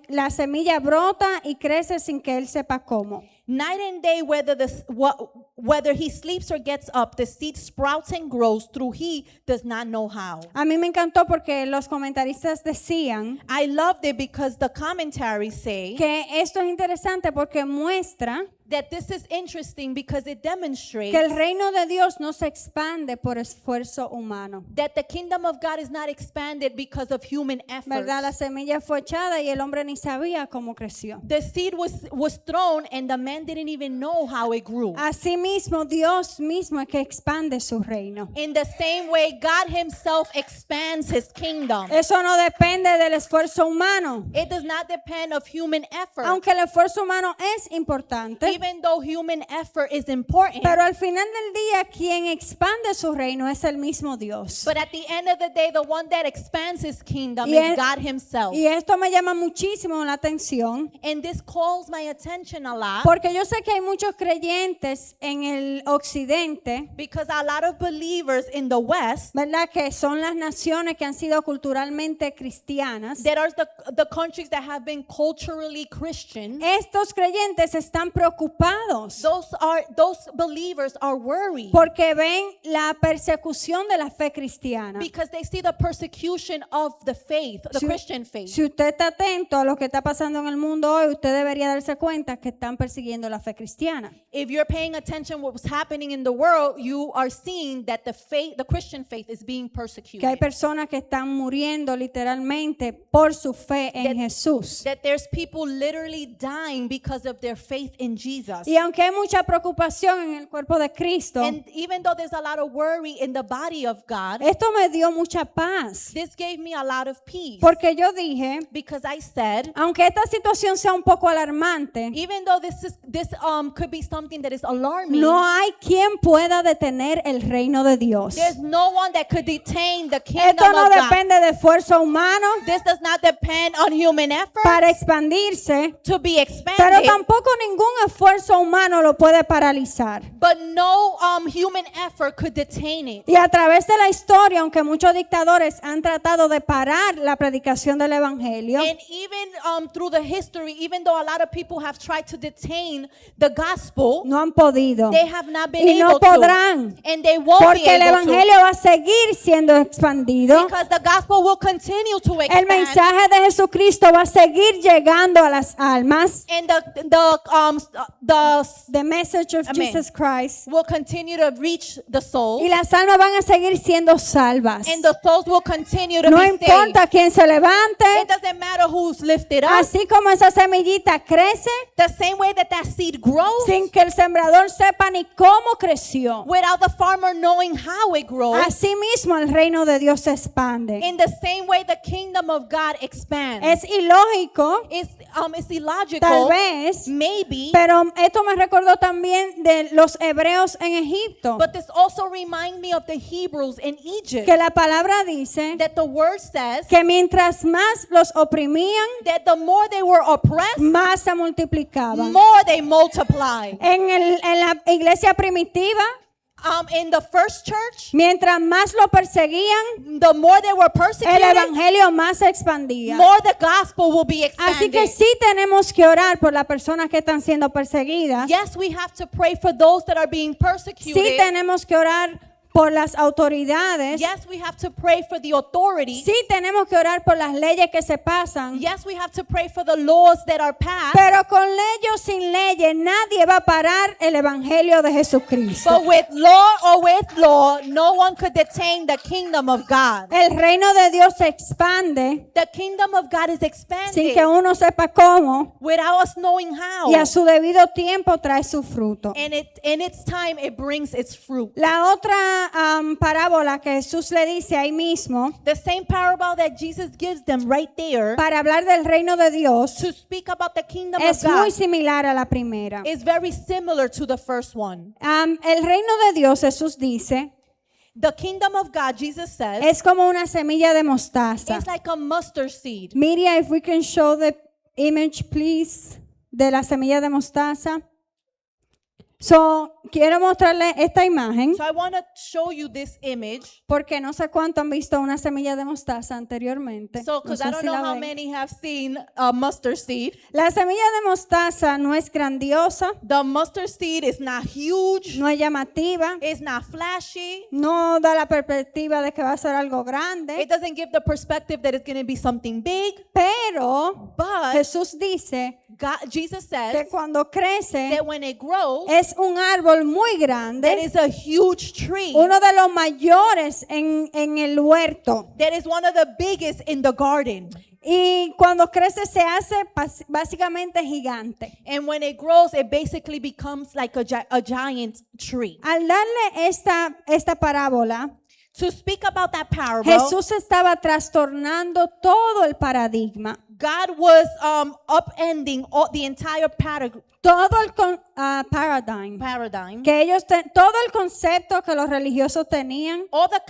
la semilla brota y crece sin que él sepa cómo. night and day, whether he sleeps or gets up, the seed sprouts and grows through he does not know how. A mí me encantó porque los comentaristas decían I loved it because the commentaries say que esto es interesante porque muestra that this is interesting because it demonstrates que el reino de Dios no se expande por esfuerzo humano. that the kingdom of God is not expanded because of human ¿Verdad? La efforts. semilla fue echada y el hombre ni sabía cómo creció. The seed was thrown and the man didn't even know how it grew. Asimismo, Dios mismo es que expande su reino. In the same way, God himself expands his kingdom. Eso no depende del esfuerzo humano. It does not depend of human effort. Aunque el esfuerzo humano es importante, Even though human effort is important. pero al final del día quien expande su reino es el mismo Dios. But at the end of the day, the one that expands his kingdom Y is es- God himself. Y esto me llama muchísimo la atención And this calls my attention a lot porque yo sé que hay muchos creyentes en el occidente, because a lot of believers in the West, ¿verdad? Que son las naciones que han sido culturalmente cristianas. that are the countries that have been culturally Christian, Estos creyentes están preocupados those believers are worried porque ven la persecución de la fe cristiana. because they see the persecution of the faith, the Si- Christian faith. Si usted está atento a lo que está pasando en el mundo hoy, usted debería darse cuenta que están persiguiendo la fe cristiana. If you're paying attention what's happening in the world, you are seeing that the Christian faith is being Que hay persecuted. personas que están muriendo literalmente por su fe en That- Jesús. That there's people literally dying because of their faith in Jesus. Y aunque hay mucha preocupación en el cuerpo de Cristo, And even though there's a lot of worry in the body of God, esto me dio mucha paz. this gave me a lot of peace. Porque yo dije, Because I said, aunque esta situación sea un poco alarmante, even though this could be something that is alarming, no hay quien pueda detener el reino de Dios. there's no one that could detain the Esto kingdom no of God. depende de esfuerzo humano This does not depend on human effort para expandirse, to be pero expanded, tampoco ningún esfuerzo humano lo puede paralizar. but no human effort could detain it. Y a través de la historia, aunque muchos dictadores han tratado de parar la predicación del evangelio, And even through the history, even though a lot of people have tried to detain the gospel, no han podido. they have not been Y no able podrán. to. And they won't be Porque el able evangelio va a seguir siendo to. expandido. Because the gospel will continue to El expand. mensaje de Jesucristo va a seguir llegando a las almas. And the The message of Amén. Jesus Christ. will continue to reach the soul. Y las almas van a seguir siendo salvas. And the souls will continue to No be saved. importa quién se levante. It doesn't matter who's lifted up. Así como esa semillita crece The same way that seed grows sin que el sembrador sepa ni cómo creció. without the farmer knowing how it grows. Así mismo el reino de Dios se expande. In the same way the kingdom of God expands. Es ilógico, It's tal illogical, vez, maybe, pero esto me recordó también de los hebreos en Egipto, but this also reminds me of the Hebrews in Egypt. que la palabra dice That the word says que mientras más los oprimían, that the more they were oppressed, más se multiplicaban. more they multiplied. En la iglesia primitiva, In the first church, mientras más lo perseguían, the more they were el persecuted, evangelio más se expandía. more the gospel will be Así que expanded. sí tenemos que orar por las personas que están siendo perseguidas. Yes, we have to pray for those that are being Sí persecuted. tenemos que orar por las autoridades. Yes, we have to pray for the authorities. Sí tenemos que orar por las leyes que se pasan. Yes, we have to pray for the laws that are passed. Pero con leyes o sin leyes nadie va a parar el evangelio de Jesucristo. But with law or with law, no one could detain the kingdom of God. El reino de Dios se expande The kingdom of God is sin expanding que uno sepa cómo without us knowing how. y a su debido tiempo trae su fruto. And in its time, it brings its fruit. La otra parábola que Jesús le dice ahí mismo The same parable that Jesus gives them right there para hablar del reino de Dios to speak about the kingdom es of muy God similar a la primera. is very similar to the first one. El reino de Dios, Jesús dice, The kingdom of God, Jesus says, es como una semilla de mostaza. is like a mustard seed. Miria, if we can show the image, please, de la semilla de mostaza. So, quiero mostrarle esta imagen So I want to show you this image. porque no sé cuánto han visto una semilla de mostaza anteriormente. So, No because sé I don't si know la how ven. many have seen a mustard seed. La semilla de mostaza no es grandiosa, The mustard seed is not huge. no es llamativa, It's not flashy. no da la perspectiva de que va a ser algo grande, It doesn't give the perspective that it's going to be something big. pero But Jesús dice Jesus que says cuando crece that when it grows, es un árbol muy that grande, is a huge tree. uno de los mayores en el huerto. That is one of the biggest in the garden. Y cuando crece se hace básicamente gigante. And when it grows, it basically becomes like a giant tree. Al darle esta parábola, To speak about that parable, Jesús estaba trastornando todo el paradigma, God was upending the entire todo el paradigm, paradigm. que todo el concepto que los religiosos tenían All the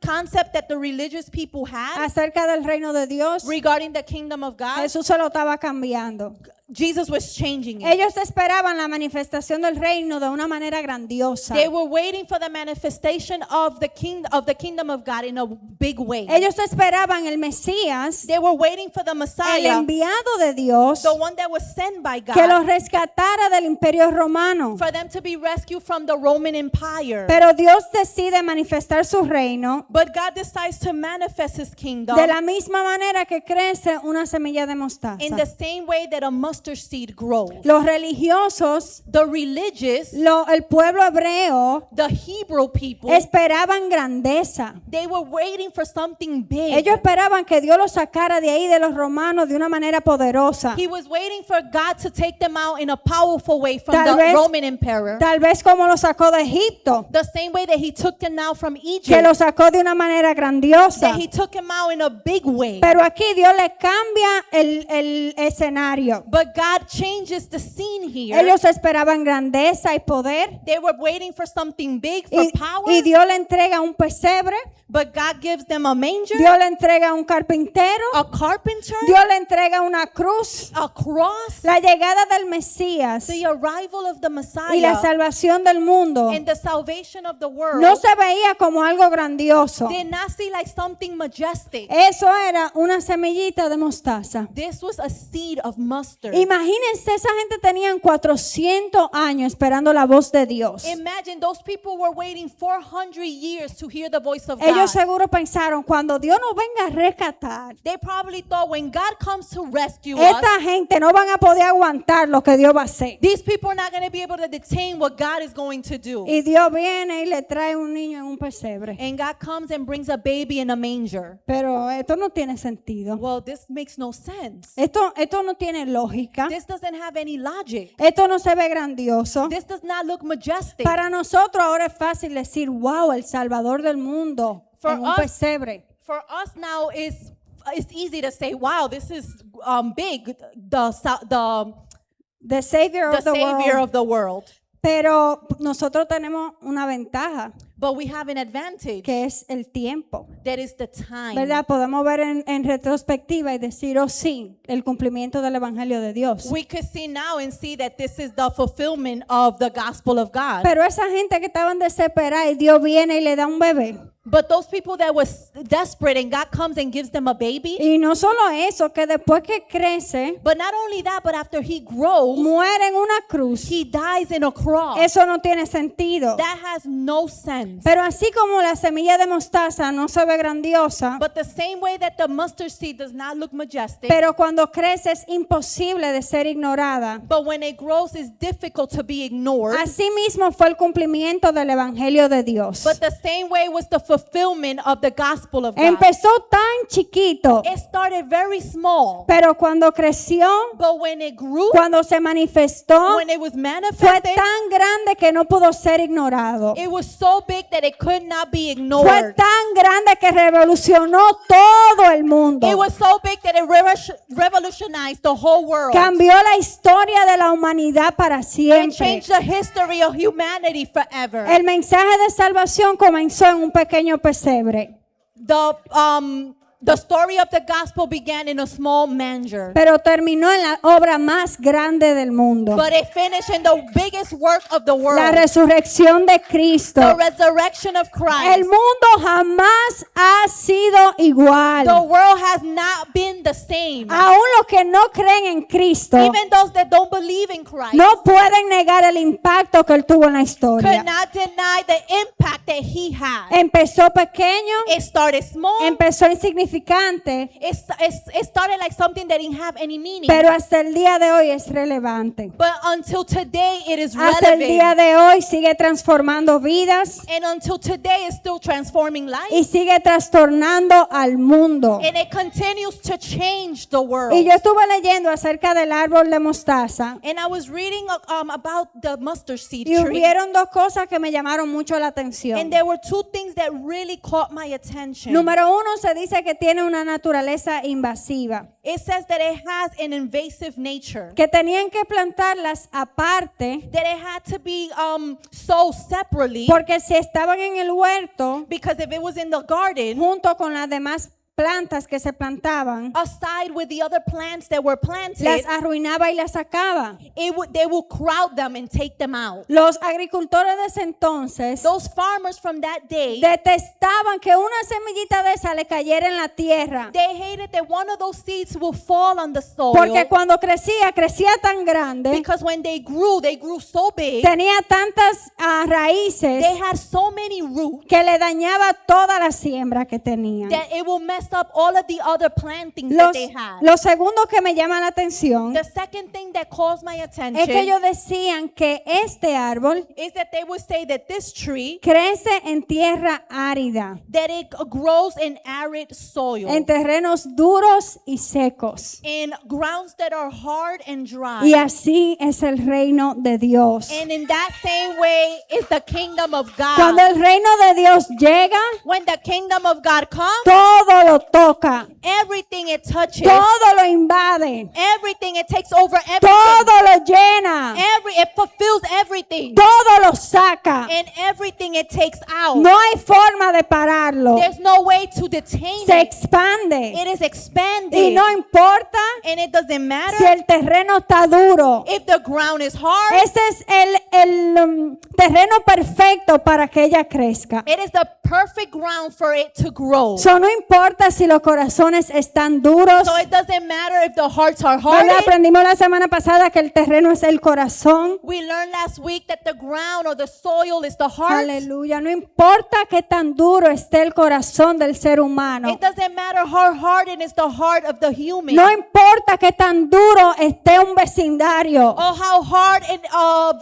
concept that the religious people had acerca del reino de Dios, regarding the kingdom of God, Jesús se lo estaba cambiando. Jesus was changing it. Ellos esperaban la manifestación del reino de una manera grandiosa. They were waiting for the manifestation of the kingdom of God in a big way. Ellos esperaban el Mesías, They were waiting for the el Messiah, enviado de Dios, the one that was sent by que los God, rescatara del imperio romano. for them to be rescued from the Roman Empire. Pero Dios decide manifestar su reino But God decides to manifest his kingdom de la misma manera que crece una semilla de mostaza. in the same way that a mustard seed grows. Los religiosos, The religious, el pueblo hebreo, the Hebrew people, esperaban grandeza. they were waiting for something big. Ellos esperaban que Dios los sacara de ahí de los romanos de una manera poderosa. He was waiting for God to take them out in a powerful way from Tal the vez- Roman Emperor. Tal vez como los sacó de Egipto, The same way that he took them out from que Egypt. los sacó de una manera grandiosa. That he took them out in a big way. Pero aquí Dios le cambia el escenario. But God changes the scene here. Ellos esperaban grandeza y poder. They were waiting for something big, for Y power. Dios le entrega un pesebre. But God gives them a manger, Dios le entrega un carpintero. a carpenter, Dios le entrega una cruz. a cross, La llegada del Mesías the arrival of the y la Messiah, salvación del mundo and the salvation of the world no se veía como algo grandioso. did not see like something majestic. Eso era una semillita de mostaza. This was a seed of mustard. Imagínense, esa gente tenían 400 años esperando la voz de Dios. Imagine those people were waiting 400 years to hear the voice of God. Ellos seguro pensaron, cuando Dios nos venga a rescatar, They probably thought when God comes to rescue us, esta gente no van a poder aguantar lo que Dios va a hacer. these people are not going to be able to detain what God is going to do. Y Dios viene y le trae un niño en un pesebre. And God comes and brings a baby in a manger. Pero esto no tiene sentido. Well, this makes no sense. Esto no tiene lógica. This doesn't have any logic. Esto no se ve grandioso. This does not look majestic. Para nosotros ahora es fácil decir, wow, el Salvador del mundo For en un us- pesebre. For us now, it's easy to say, wow, this is big, The Savior the of the Savior world. of the world. Pero nosotros tenemos una ventaja, But we have an advantage, que es el tiempo. that is the time. ¿Verdad? Podemos ver en retrospectiva y decir, oh sí, el cumplimiento del Evangelio de Dios. We could see now and see that this is the fulfillment of the gospel of God. Pero esa gente que estaban desesperadas y Dios viene y le da un bebé. But those people that was desperate and God comes and gives them a baby, Y no solo eso, que después que crece, but not only that, but after he grows, muere en una cruz. he dies in a cross. Eso no tiene sentido. That has no sense. Pero así como la semilla de mostaza no se ve grandiosa, But the same way that the mustard seed does not look majestic, pero cuando crece es imposible de ser ignorada. but when it grows, it's difficult to be ignored. Así mismo fue el cumplimiento del Evangelio de Dios. But the same way was the fulfillment of the gospel of God. Empezó tan chiquito, It started very small, pero cuando creció, but when it grew, cuando se manifestó, when it was fue manifested, tan grande que no pudo ser ignorado. it was so big that it could not be Fue ignored. tan grande que revolucionó todo el mundo. It was so big that it revolutionized the whole world. Cambió la historia de la humanidad para It siempre. changed the history of humanity forever. El mensaje de salvación comenzó en un pequeño pesebre. The The story of the gospel began in a small manger, pero terminó en la obra más grande del mundo. but it finished in the biggest work of the La world, resurrección de the Cristo. resurrection of El Christ. mundo jamás ha sido igual. The world has not been the same. Aún los que no creen en Cristo Even those that don't believe in Christ no pueden negar el impacto que él tuvo en la historia. cannot deny the impact that he had. Empezó pequeño, It started small. empezó insignificante, It started like something that didn't have any meaning. pero hasta el día de hoy es relevante. But until today, it is Hasta el día relevant. de hoy sigue transformando vidas And until today, it's still transforming y lives. sigue trastornando al mundo. And it continues to change the world. Y yo estuve leyendo acerca del árbol de mostaza And I was reading about the mustard seed y tree. hubieron dos cosas que me llamaron mucho la atención. And there were two things that really caught my attention. Número uno, se dice que tiene una naturaleza invasiva, It says that it has an invasive nature. que tenían que plantarlas aparte That it had to be sold separately. porque si estaban en el huerto Because if it was in the garden, junto con las demás plantas que se plantaban, aside with the other plants that were planted, las arruinaba y las sacaba. they would crowd them and take them out. Los agricultores de ese entonces Those farmers from that day, detestaban que una semillita de esa le cayera en la tierra, they hated that one of those seeds will fall on the soil. porque cuando crecía tan grande, Because when they grew so big, tenía tantas raíces they had so many roots que le dañaba toda la siembra que tenían. that it will mess up all of the other plantings that they had. Lo segundo que me llama la atención The second thing that calls my es que attention ellos decían que este árbol is that they would say that this tree, crece en tierra árida, that it grows in arid soil, en terrenos duros y secos. in grounds that are hard and dry. Y así es el reino de Dios. And in that same way is the kingdom of God. Cuando el reino de Dios llega, When the kingdom of God comes, todo lo toca, everything it touches, todo lo invade, everything it takes over everything, todo lo llena, it fulfills everything, todo lo saca. and everything it takes out. No hay forma de pararlo. There's no way to detain Se it. expande. It is Y expanded, no importa and it doesn't si matter el terreno está duro. if the ground is hard. Ese es el terreno perfecto para que ella crezca. It is the perfect ground for it to grow. So, no importa si los corazones están duros. So it doesn't matter if the hearts are ¿Verdad? hardened. Aprendimos la semana pasada que el terreno es el corazón. We learned last week that the ground or the soil is the heart. Aleluya. No importa qué tan duro esté el corazón del ser humano. It doesn't matter how hardened is the heart of the human. No importa qué tan duro esté un vecindario. Or how hard an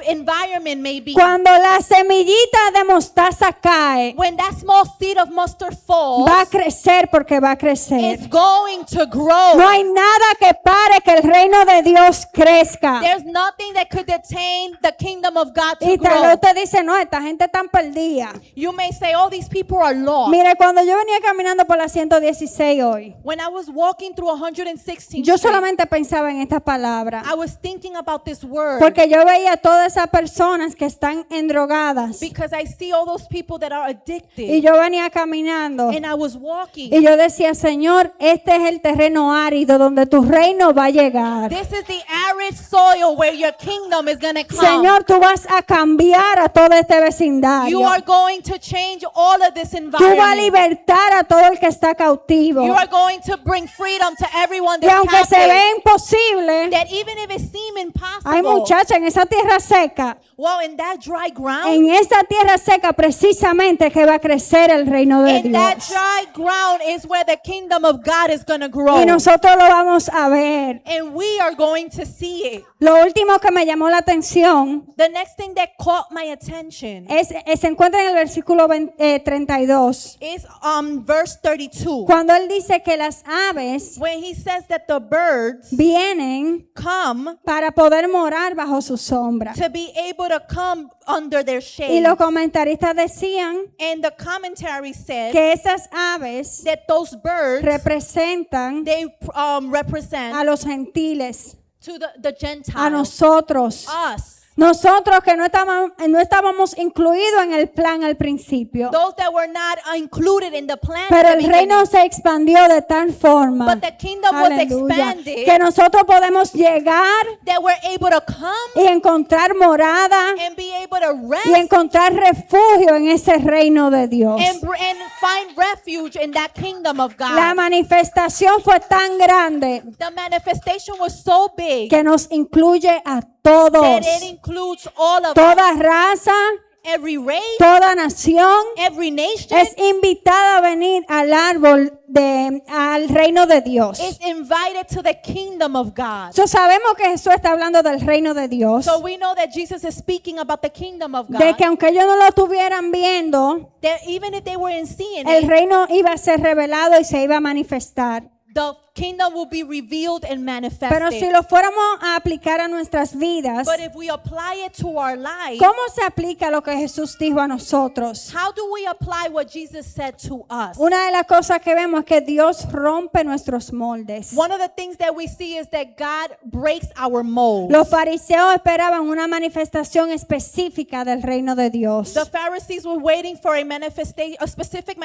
environment may be. Cuando la semillita de mostaza cae, When that small seed of mustard falls, va a crecer porque va a crecer. it's going to grow. No hay nada que pare que el reino de Dios crezca. There's nothing that could detain the kingdom of God to Y tal grow. vez usted dice, no, esta gente está perdida. You may say, oh, these people are lost. Mire, cuando yo venía caminando por la 116 hoy, When I was walking through 116th yo Street, solamente pensaba en esta palabra. I was thinking about this word. Porque yo veía todas esas personas que están endrogadas. Because I see all those people that are addicted. Y yo venía caminando. And I was walking. Y yo decía, Señor, este es el terreno árido donde tu reino va a llegar. This is the arid soil where your kingdom is going to come. Señor, tú vas a cambiar a todo este You vecindario. are going to change all of this Tú vas a environment. libertar a todo el que está cautivo. You are going to bring freedom to everyone Y that's aunque se captive. ve imposible, That even if it seems hay impossible, muchachas en esa tierra seca. well, in that dry ground, En esa tierra seca precisamente que va a crecer el reino de in that Dios. dry ground is where the kingdom of God is going to grow. Y nosotros lo vamos a ver. And we are going to see it. Lo último que me llamó la atención The next thing that caught my attention se encuentra en el versículo 32. is verse 32. Cuando él dice que las aves When he says that the birds vienen come para poder morar bajo su sombra. to be able to come under their Y shade. los comentaristas decían And the commentary said que esas aves that those birds, representan they a represent los gentiles, to the a Gentiles, nosotros. us. Nosotros que no estábamos incluidos en el plan al principio. those that were not included in the plan. at Pero the el reino beginning. se expandió de tal forma, But the kingdom was aleluya, expanded que nosotros podemos llegar that we're able to come y encontrar morada and be able to y rest encontrar refugio en ese reino de Dios. and find refuge in that kingdom of La God. manifestación fue tan grande The manifestation was so big que nos incluye a todos, that it includes all of us, toda raza, every race, toda nación. every nation Es invitada a venir al árbol al reino de Dios. is invited to the kingdom of God. So, sabemos que Jesús está hablando del reino de Dios, So we know that Jesus is speaking about the kingdom of de God. que aunque ellos no lo estuvieran viendo, That even if they weren't seeing el it, reino iba a ser revelado y se iba a manifestar. the kingdom will be revealed and Pero si manifested. lo fuéramos a aplicar a nuestras vidas, But if we apply it to our life, ¿cómo se aplica lo que Jesús dijo a nosotros? how do we apply what Jesus said to us? Una de las cosas que vemos es que Dios rompe nuestros moldes. One of the things that we see is that God breaks our molds. Los fariseos esperaban una manifestación específica del reino de Dios. The Pharisees were waiting for a specific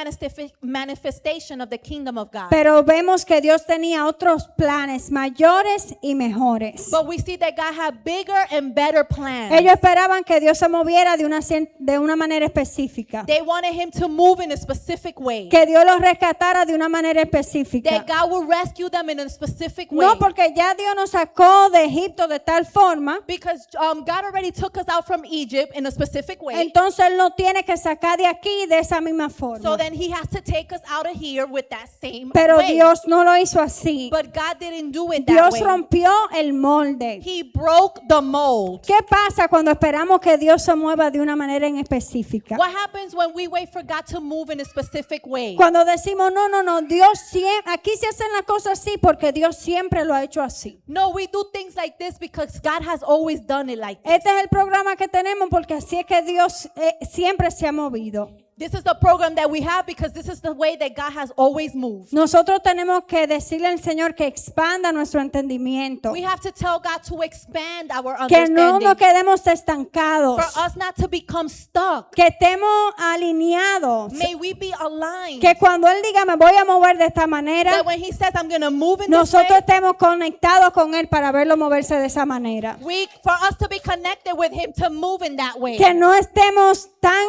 manifestation of the kingdom of God. Pero vemos que Dios tenía otros planes mayores y mejores. But we see that God had bigger and better plans. Ellos esperaban que Dios se moviera de una manera específica. They wanted him to move in a specific way. Que Dios los rescatara de una manera específica. That God would rescue them in a specific way. No, porque ya Dios nos sacó de Egipto de tal forma, Because God already took us out from Egypt in a specific way. entonces Él no tiene que sacar de aquí de esa misma So forma. then he has to take us out of here with that same Pero way. Dios no lo hizo así. But God didn't do it that Dios way. rompió el molde. He broke the mold. ¿Qué pasa cuando esperamos que Dios se mueva de una manera en específica? What happens when we wait for God to move in a specific way? Cuando decimos, no, Dios siempre, aquí se hacen las cosas así porque Dios siempre lo ha hecho así. No, we do things like this because God has always done it like this. Este es el programa que tenemos porque así es que Dios siempre se ha movido. This is the program that we have because this is the way that God has always moved. Nosotros tenemos que decirle al Señor que expanda nuestro entendimiento, We have to tell God to expand our que no understanding. nos quedemos estancados, For us not to become stuck. que estemos alineados, May we be aligned. que cuando Él diga me voy a mover de esta manera, That when he says I'm going to move in this nosotros way, estemos conectados con Él para verlo moverse de esa manera. for us to be connected with him to move in that way. Que no estemos tan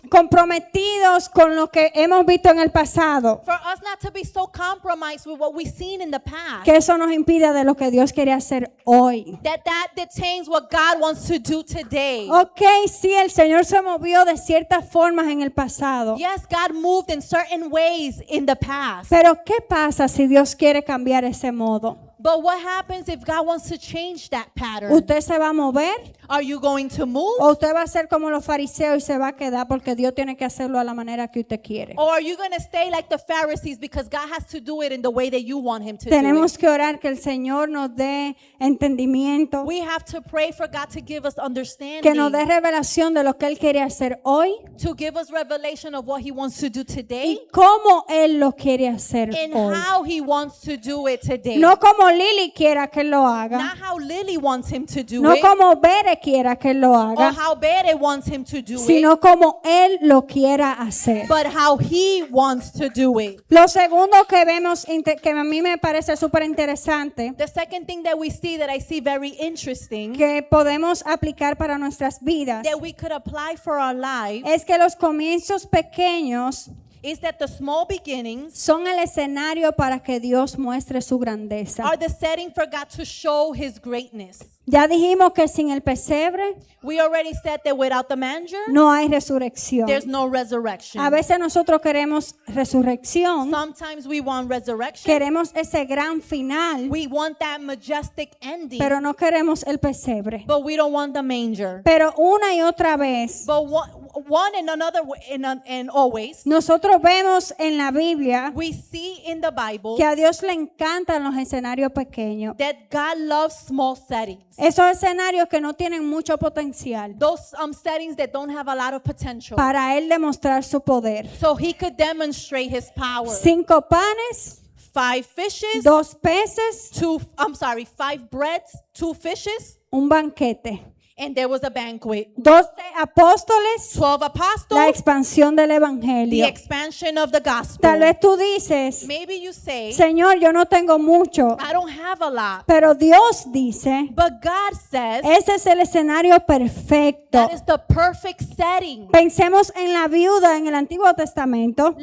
comprometidos con lo que hemos visto en el pasado, For us not to be so compromised with what we've seen in the past. que eso nos impida de lo que Dios quiere hacer hoy. That detains what God wants to do today. Ok, sí, el Señor se movió de ciertas formas en el pasado, Yes, God moved in certain ways in the past. pero ¿qué pasa si Dios quiere cambiar ese modo? But what happens if God wants to change that pattern? ¿Usted se va a mover Are you going to move? o usted va a ser como los fariseos y se va a quedar porque Dios tiene que hacerlo a la manera que usted quiere? Or are you going to stay like the Pharisees because God has to do it in the way that you want him to do Tenemos it? que orar que el Señor nos dé entendimiento, We have to pray for God to give us que understanding, nos dé revelación de lo que Él quiere hacer hoy to give us revelation of what he wants to do today y cómo Él lo quiere hacer and hoy. how he wants to do it today. No como Lily quiera que Él lo haga, Not how Lily wants him to do no it como Bere quiera que Él lo or haga, how Bede wants him to do it, sino como Él lo quiera hacer. but how he wants to do it. Lo segundo que vemos, que a mí me parece súper interesante, The second thing that we see that I see very interesting que podemos aplicar para nuestras vidas, that we could apply for our life es que los comienzos pequeños is that the small beginnings son el escenario para que Dios muestre su grandeza. are the setting for God to show his greatness. Ya dijimos que sin el pesebre We already said that without the manger, no hay resurrección. there's no resurrection. A veces nosotros queremos resurrección, Sometimes we want resurrection. queremos ese gran final, We want that majestic ending, pero no queremos el pesebre. but we don't want the manger. Pero una y otra vez, But one and another way, and always, nosotros vemos en la Biblia we see in the Bible que a Dios le encantan los escenarios pequeños. that God loves small settings. Esos escenarios que no tienen mucho potencial Those settings that don't have a lot of potential. para Él demostrar su poder. So he could demonstrate his power. 5 panes, 5 fishes, 2 peces, 5 breads, 2 fishes, un banquete. and there was a banquet. 12 apóstoles, 12 la apostles, expansión del the evangelio. expansion of the gospel. Tal vez tú dices, Maybe you say, Señor, yo no tengo mucho, I don't have a lot. pero Dios dice, But God says ese es el escenario perfecto. that is the perfect setting. Pensemos en la viuda en el Antiguo Testamento,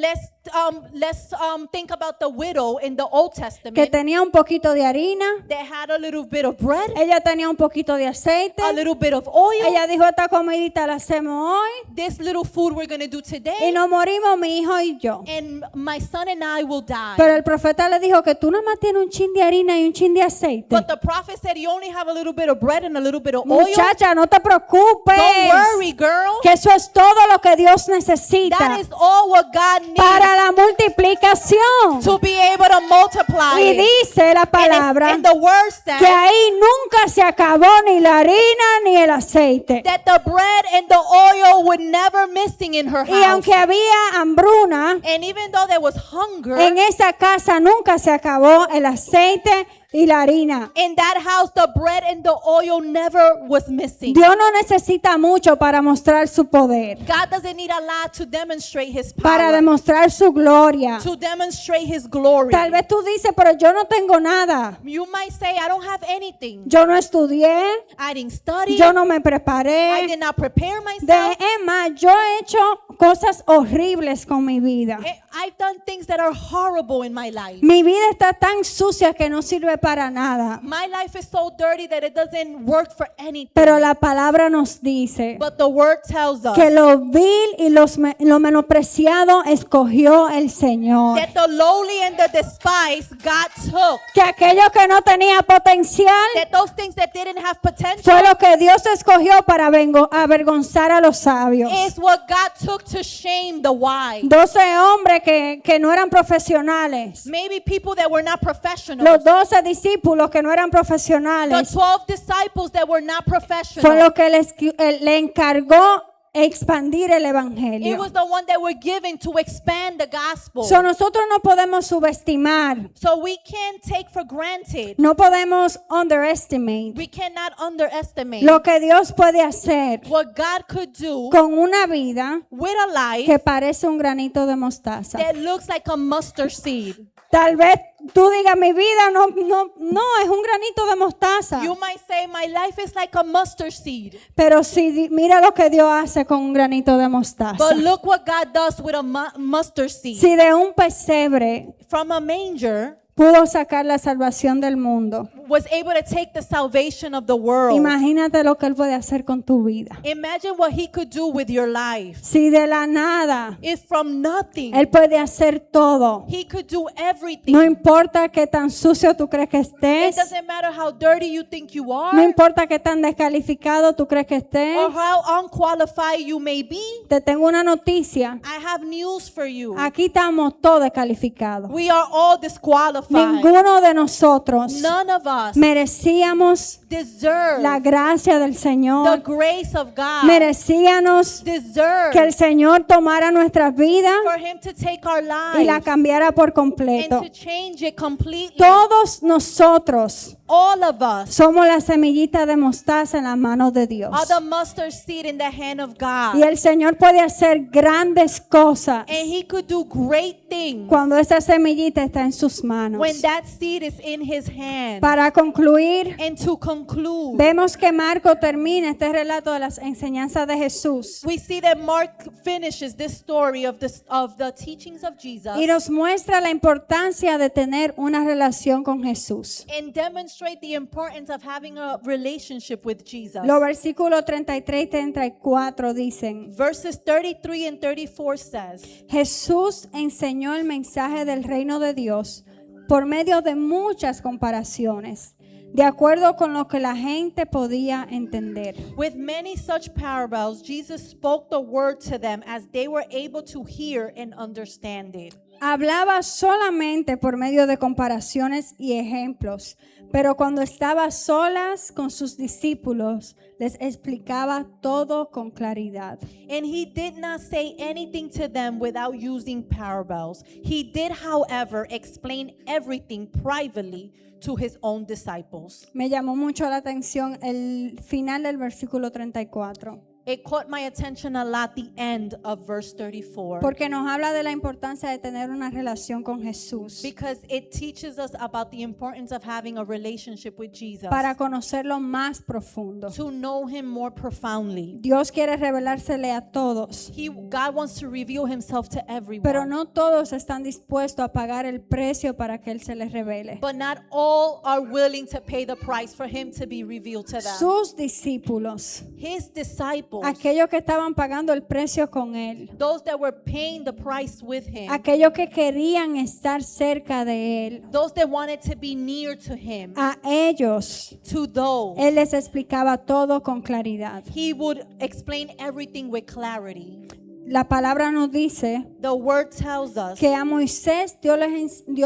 Let's think about the widow in the Old que Testament tenía un poquito de harina, that had a little bit of bread, ella tenía un poquito de aceite, a little bit of oil. ella dijo, esta comidita la hacemos hoy This little food we're going to do y today, nos morimos mi hijo y yo. and my son and I will die. Pero el profeta le dijo que tú nada más tienes un chin de harina y un chin de aceite. But the prophet said you only have a little bit of bread and a little bit of oil. Muchacha, no te preocupes, Don't worry, girl. que eso es todo lo que Dios necesita That is all what God needs para la multiplicación. to be able to multiply Y it. dice la palabra And the word says que ahí nunca se acabó ni la harina ni el aceite. that the bread and the oil were never missing in her Y house. aunque había hambruna, And even though there was hunger, en esa casa nunca se acabó el aceite y la harina. in that house the bread and the oil never was missing. Dios no necesita mucho para mostrar su poder, God doesn't need a lot to demonstrate his para power, demostrar su gloria. to demonstrate his glory. Tal vez tú dices, pero yo no tengo nada. You might say, I don't have anything. Yo no estudié, I didn't study. yo no me I preparé. did not prepare De myself. Emma, yo he hecho cosas horribles con mi vida. I've done things that are horrible in my life. Mi vida está tan sucia que no sirve para nada. My life is so dirty that it doesn't work for anything. Pero la palabra nos dice But the word tells us que lo vil y lo menospreciado escogió el Señor. that the lowly and the despised God took. Que aquello que no tenía potencial That those things that didn't have potential fue lo que Dios escogió para avergonzar a los sabios. is what God took to shame the wise. 12 hombres que no eran profesionales. Maybe people that were not professionals. Los 12 discípulos que no eran The profesionales 12 disciples that were not fue professional. lo que le encargó expandir el It evangelio. was the one that were given to expand the gospel. So, nosotros no podemos subestimar, So we can't take for granted. no podemos underestimate We cannot underestimate lo que Dios puede hacer what God could do con una vida with a life que parece un granito de mostaza. that looks like a mustard seed. Tal vez tú digas, mi vida no es un granito de mostaza. You might say, my life is like a mustard seed. Pero si mira lo que Dios hace con un granito de mostaza. But look what God does with a mustard seed. Si de un pesebre From a manger, pudo sacar la salvación del mundo, was able to take the salvation of the world. imagínate lo que Él puede hacer con tu vida. Imagine what he could do with your life. Si de la nada If from nothing, Él puede hacer todo, he could do everything. no importa qué tan sucio tú crees que It estés, doesn't matter how dirty you think you no are importa qué tan descalificado tú crees que estés. or how unqualified you may be. Te tengo una noticia. I have news for you. Aquí estamos todos descalificados. We are all disqualified. Ninguno de nosotros None of us merecíamos deserve la gracia del the Señor. grace of God. Merecíamos Deserve que el Señor tomara nuestras vidas for him to take our y la lives cambiara por and completo. to change it completely. Todos nosotros All of us somos la semillita de mostaza en las manos de Dios. are the mustard seed in the hand of God. Y el Señor puede hacer grandes cosas And he could do great things cuando esa semillita está en sus manos. when that seed is in his hand. Para concluir, And to conclude, vemos que Marco termina este relato de las enseñanzas de Jesús we see that Mark finishes this story of the teachings of Jesus y nos muestra la importancia de tener una relación con Jesús. and demonstrate the importance of having a relationship with Jesus. Los versículos 33 y 34 dicen: Verses 33 and 34 says, Jesús enseñó el mensaje del reino de Dios por medio de muchas comparaciones, de acuerdo con lo que la gente podía entender. with many such parables, Jesus spoke the word to them as they were able to hear and understand it. Hablaba solamente por medio de comparaciones y ejemplos Pero cuando estaba a solas con sus discípulos, les explicaba todo con claridad. And he did not say anything to them without using parables. He did, however, explain everything privately to his own disciples. Me llamó mucho la atención el final del versículo 34, It caught my attention a lot, the end of verse 34. porque nos habla de la importancia de tener una relación con Jesús Because it teaches us about the importance of having a relationship with Jesus. para conocerlo más profundo. To know him more profoundly. Dios quiere revelársele a todos, God wants to reveal himself to everyone. pero no todos están dispuestos a pagar el precio para que Él se les revele. But not all are willing to pay the price for him to be revealed to them. Sus discípulos, His disciples, aquellos que estaban pagando el precio con Él, those that were paying the price with him, aquellos que querían estar cerca de Él, those that wanted to be near to him, a ellos to those, Él les explicaba todo con claridad. he would explain everything with clarity. La palabra nos dice The word tells us que a Moisés Dios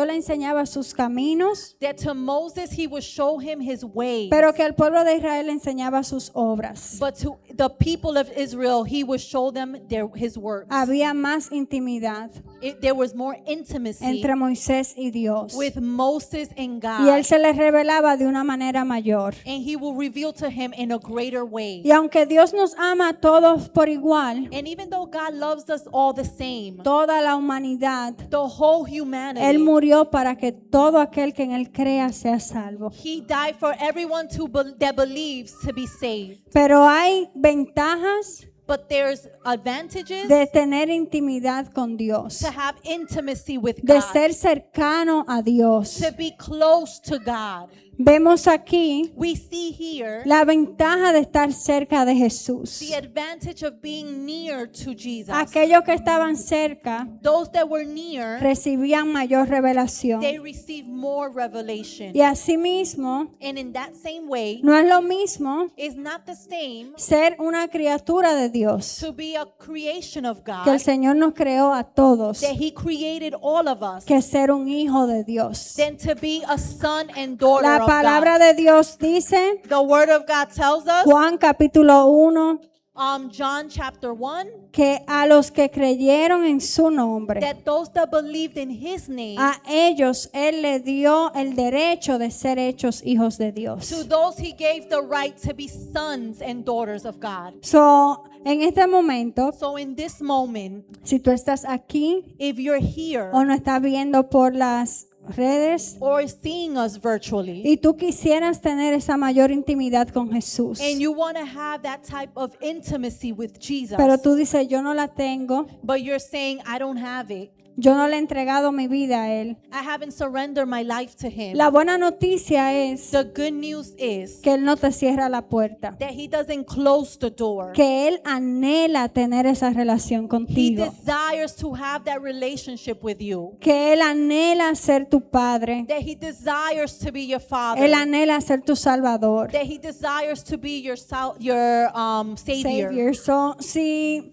le enseñaba sus caminos, that to Moses he would show him his ways, pero que al pueblo de Israel le enseñaba sus obras. but to the people of Israel he would show them his works. Había más intimidad There was more intimacy entre Moisés y Dios, with Moses and y Él God, se les revelaba de una manera mayor. and he will reveal to him in a greater way. Y aunque Dios nos ama a todos por igual, And even though God loves us all the same, toda la humanidad, the whole Él humanity, murió para que todo aquel que en Él crea sea salvo. he died for everyone that believes to be saved. Pero hay ventajas But there's advantages de tener intimidad con Dios, to have intimacy with de God, ser cercano a Dios. to be close to God. Vemos aquí We see here la ventaja de estar cerca de Jesús. the advantage of being near to Jesus. Aquellos que estaban cerca Those that were near, recibían mayor revelación. they received more revelation. Y asimismo, And in that same way, no es lo mismo it's not the same ser una criatura de Dios, to be a creation of que el God, Señor nos creó a todos, that He created all of us, que ser un hijo de Dios. than to be a son and daughter La of palabra God. de Dios dice, The Word of God tells us, Juan capítulo 1, John chapter 1, que a los que creyeron en su nombre, that those that believed in His name, a ellos Él le dio el derecho de ser hechos hijos de to Dios. those He gave the right to be sons and daughters of God. So, en este momento, So in this moment, si tú estás aquí if you're here o nos estás viendo por las redes or seeing us virtually, y tú quisieras tener esa mayor intimidad con Jesús, and you want to have that type of intimacy with Jesus, pero tú dices, yo no la tengo, but you're saying, I don't have it. yo no le he entregado mi vida a Él. I haven't surrendered my life to Him. La buena noticia es The good news is que Él no te cierra la puerta, that He doesn't close the door. que Él anhela tener esa relación He contigo, desires to have that relationship with you. que Él anhela ser tu Padre, That He desires to be your Father. Él anhela ser tu Salvador. That He desires to be your Savior. Savior. So, si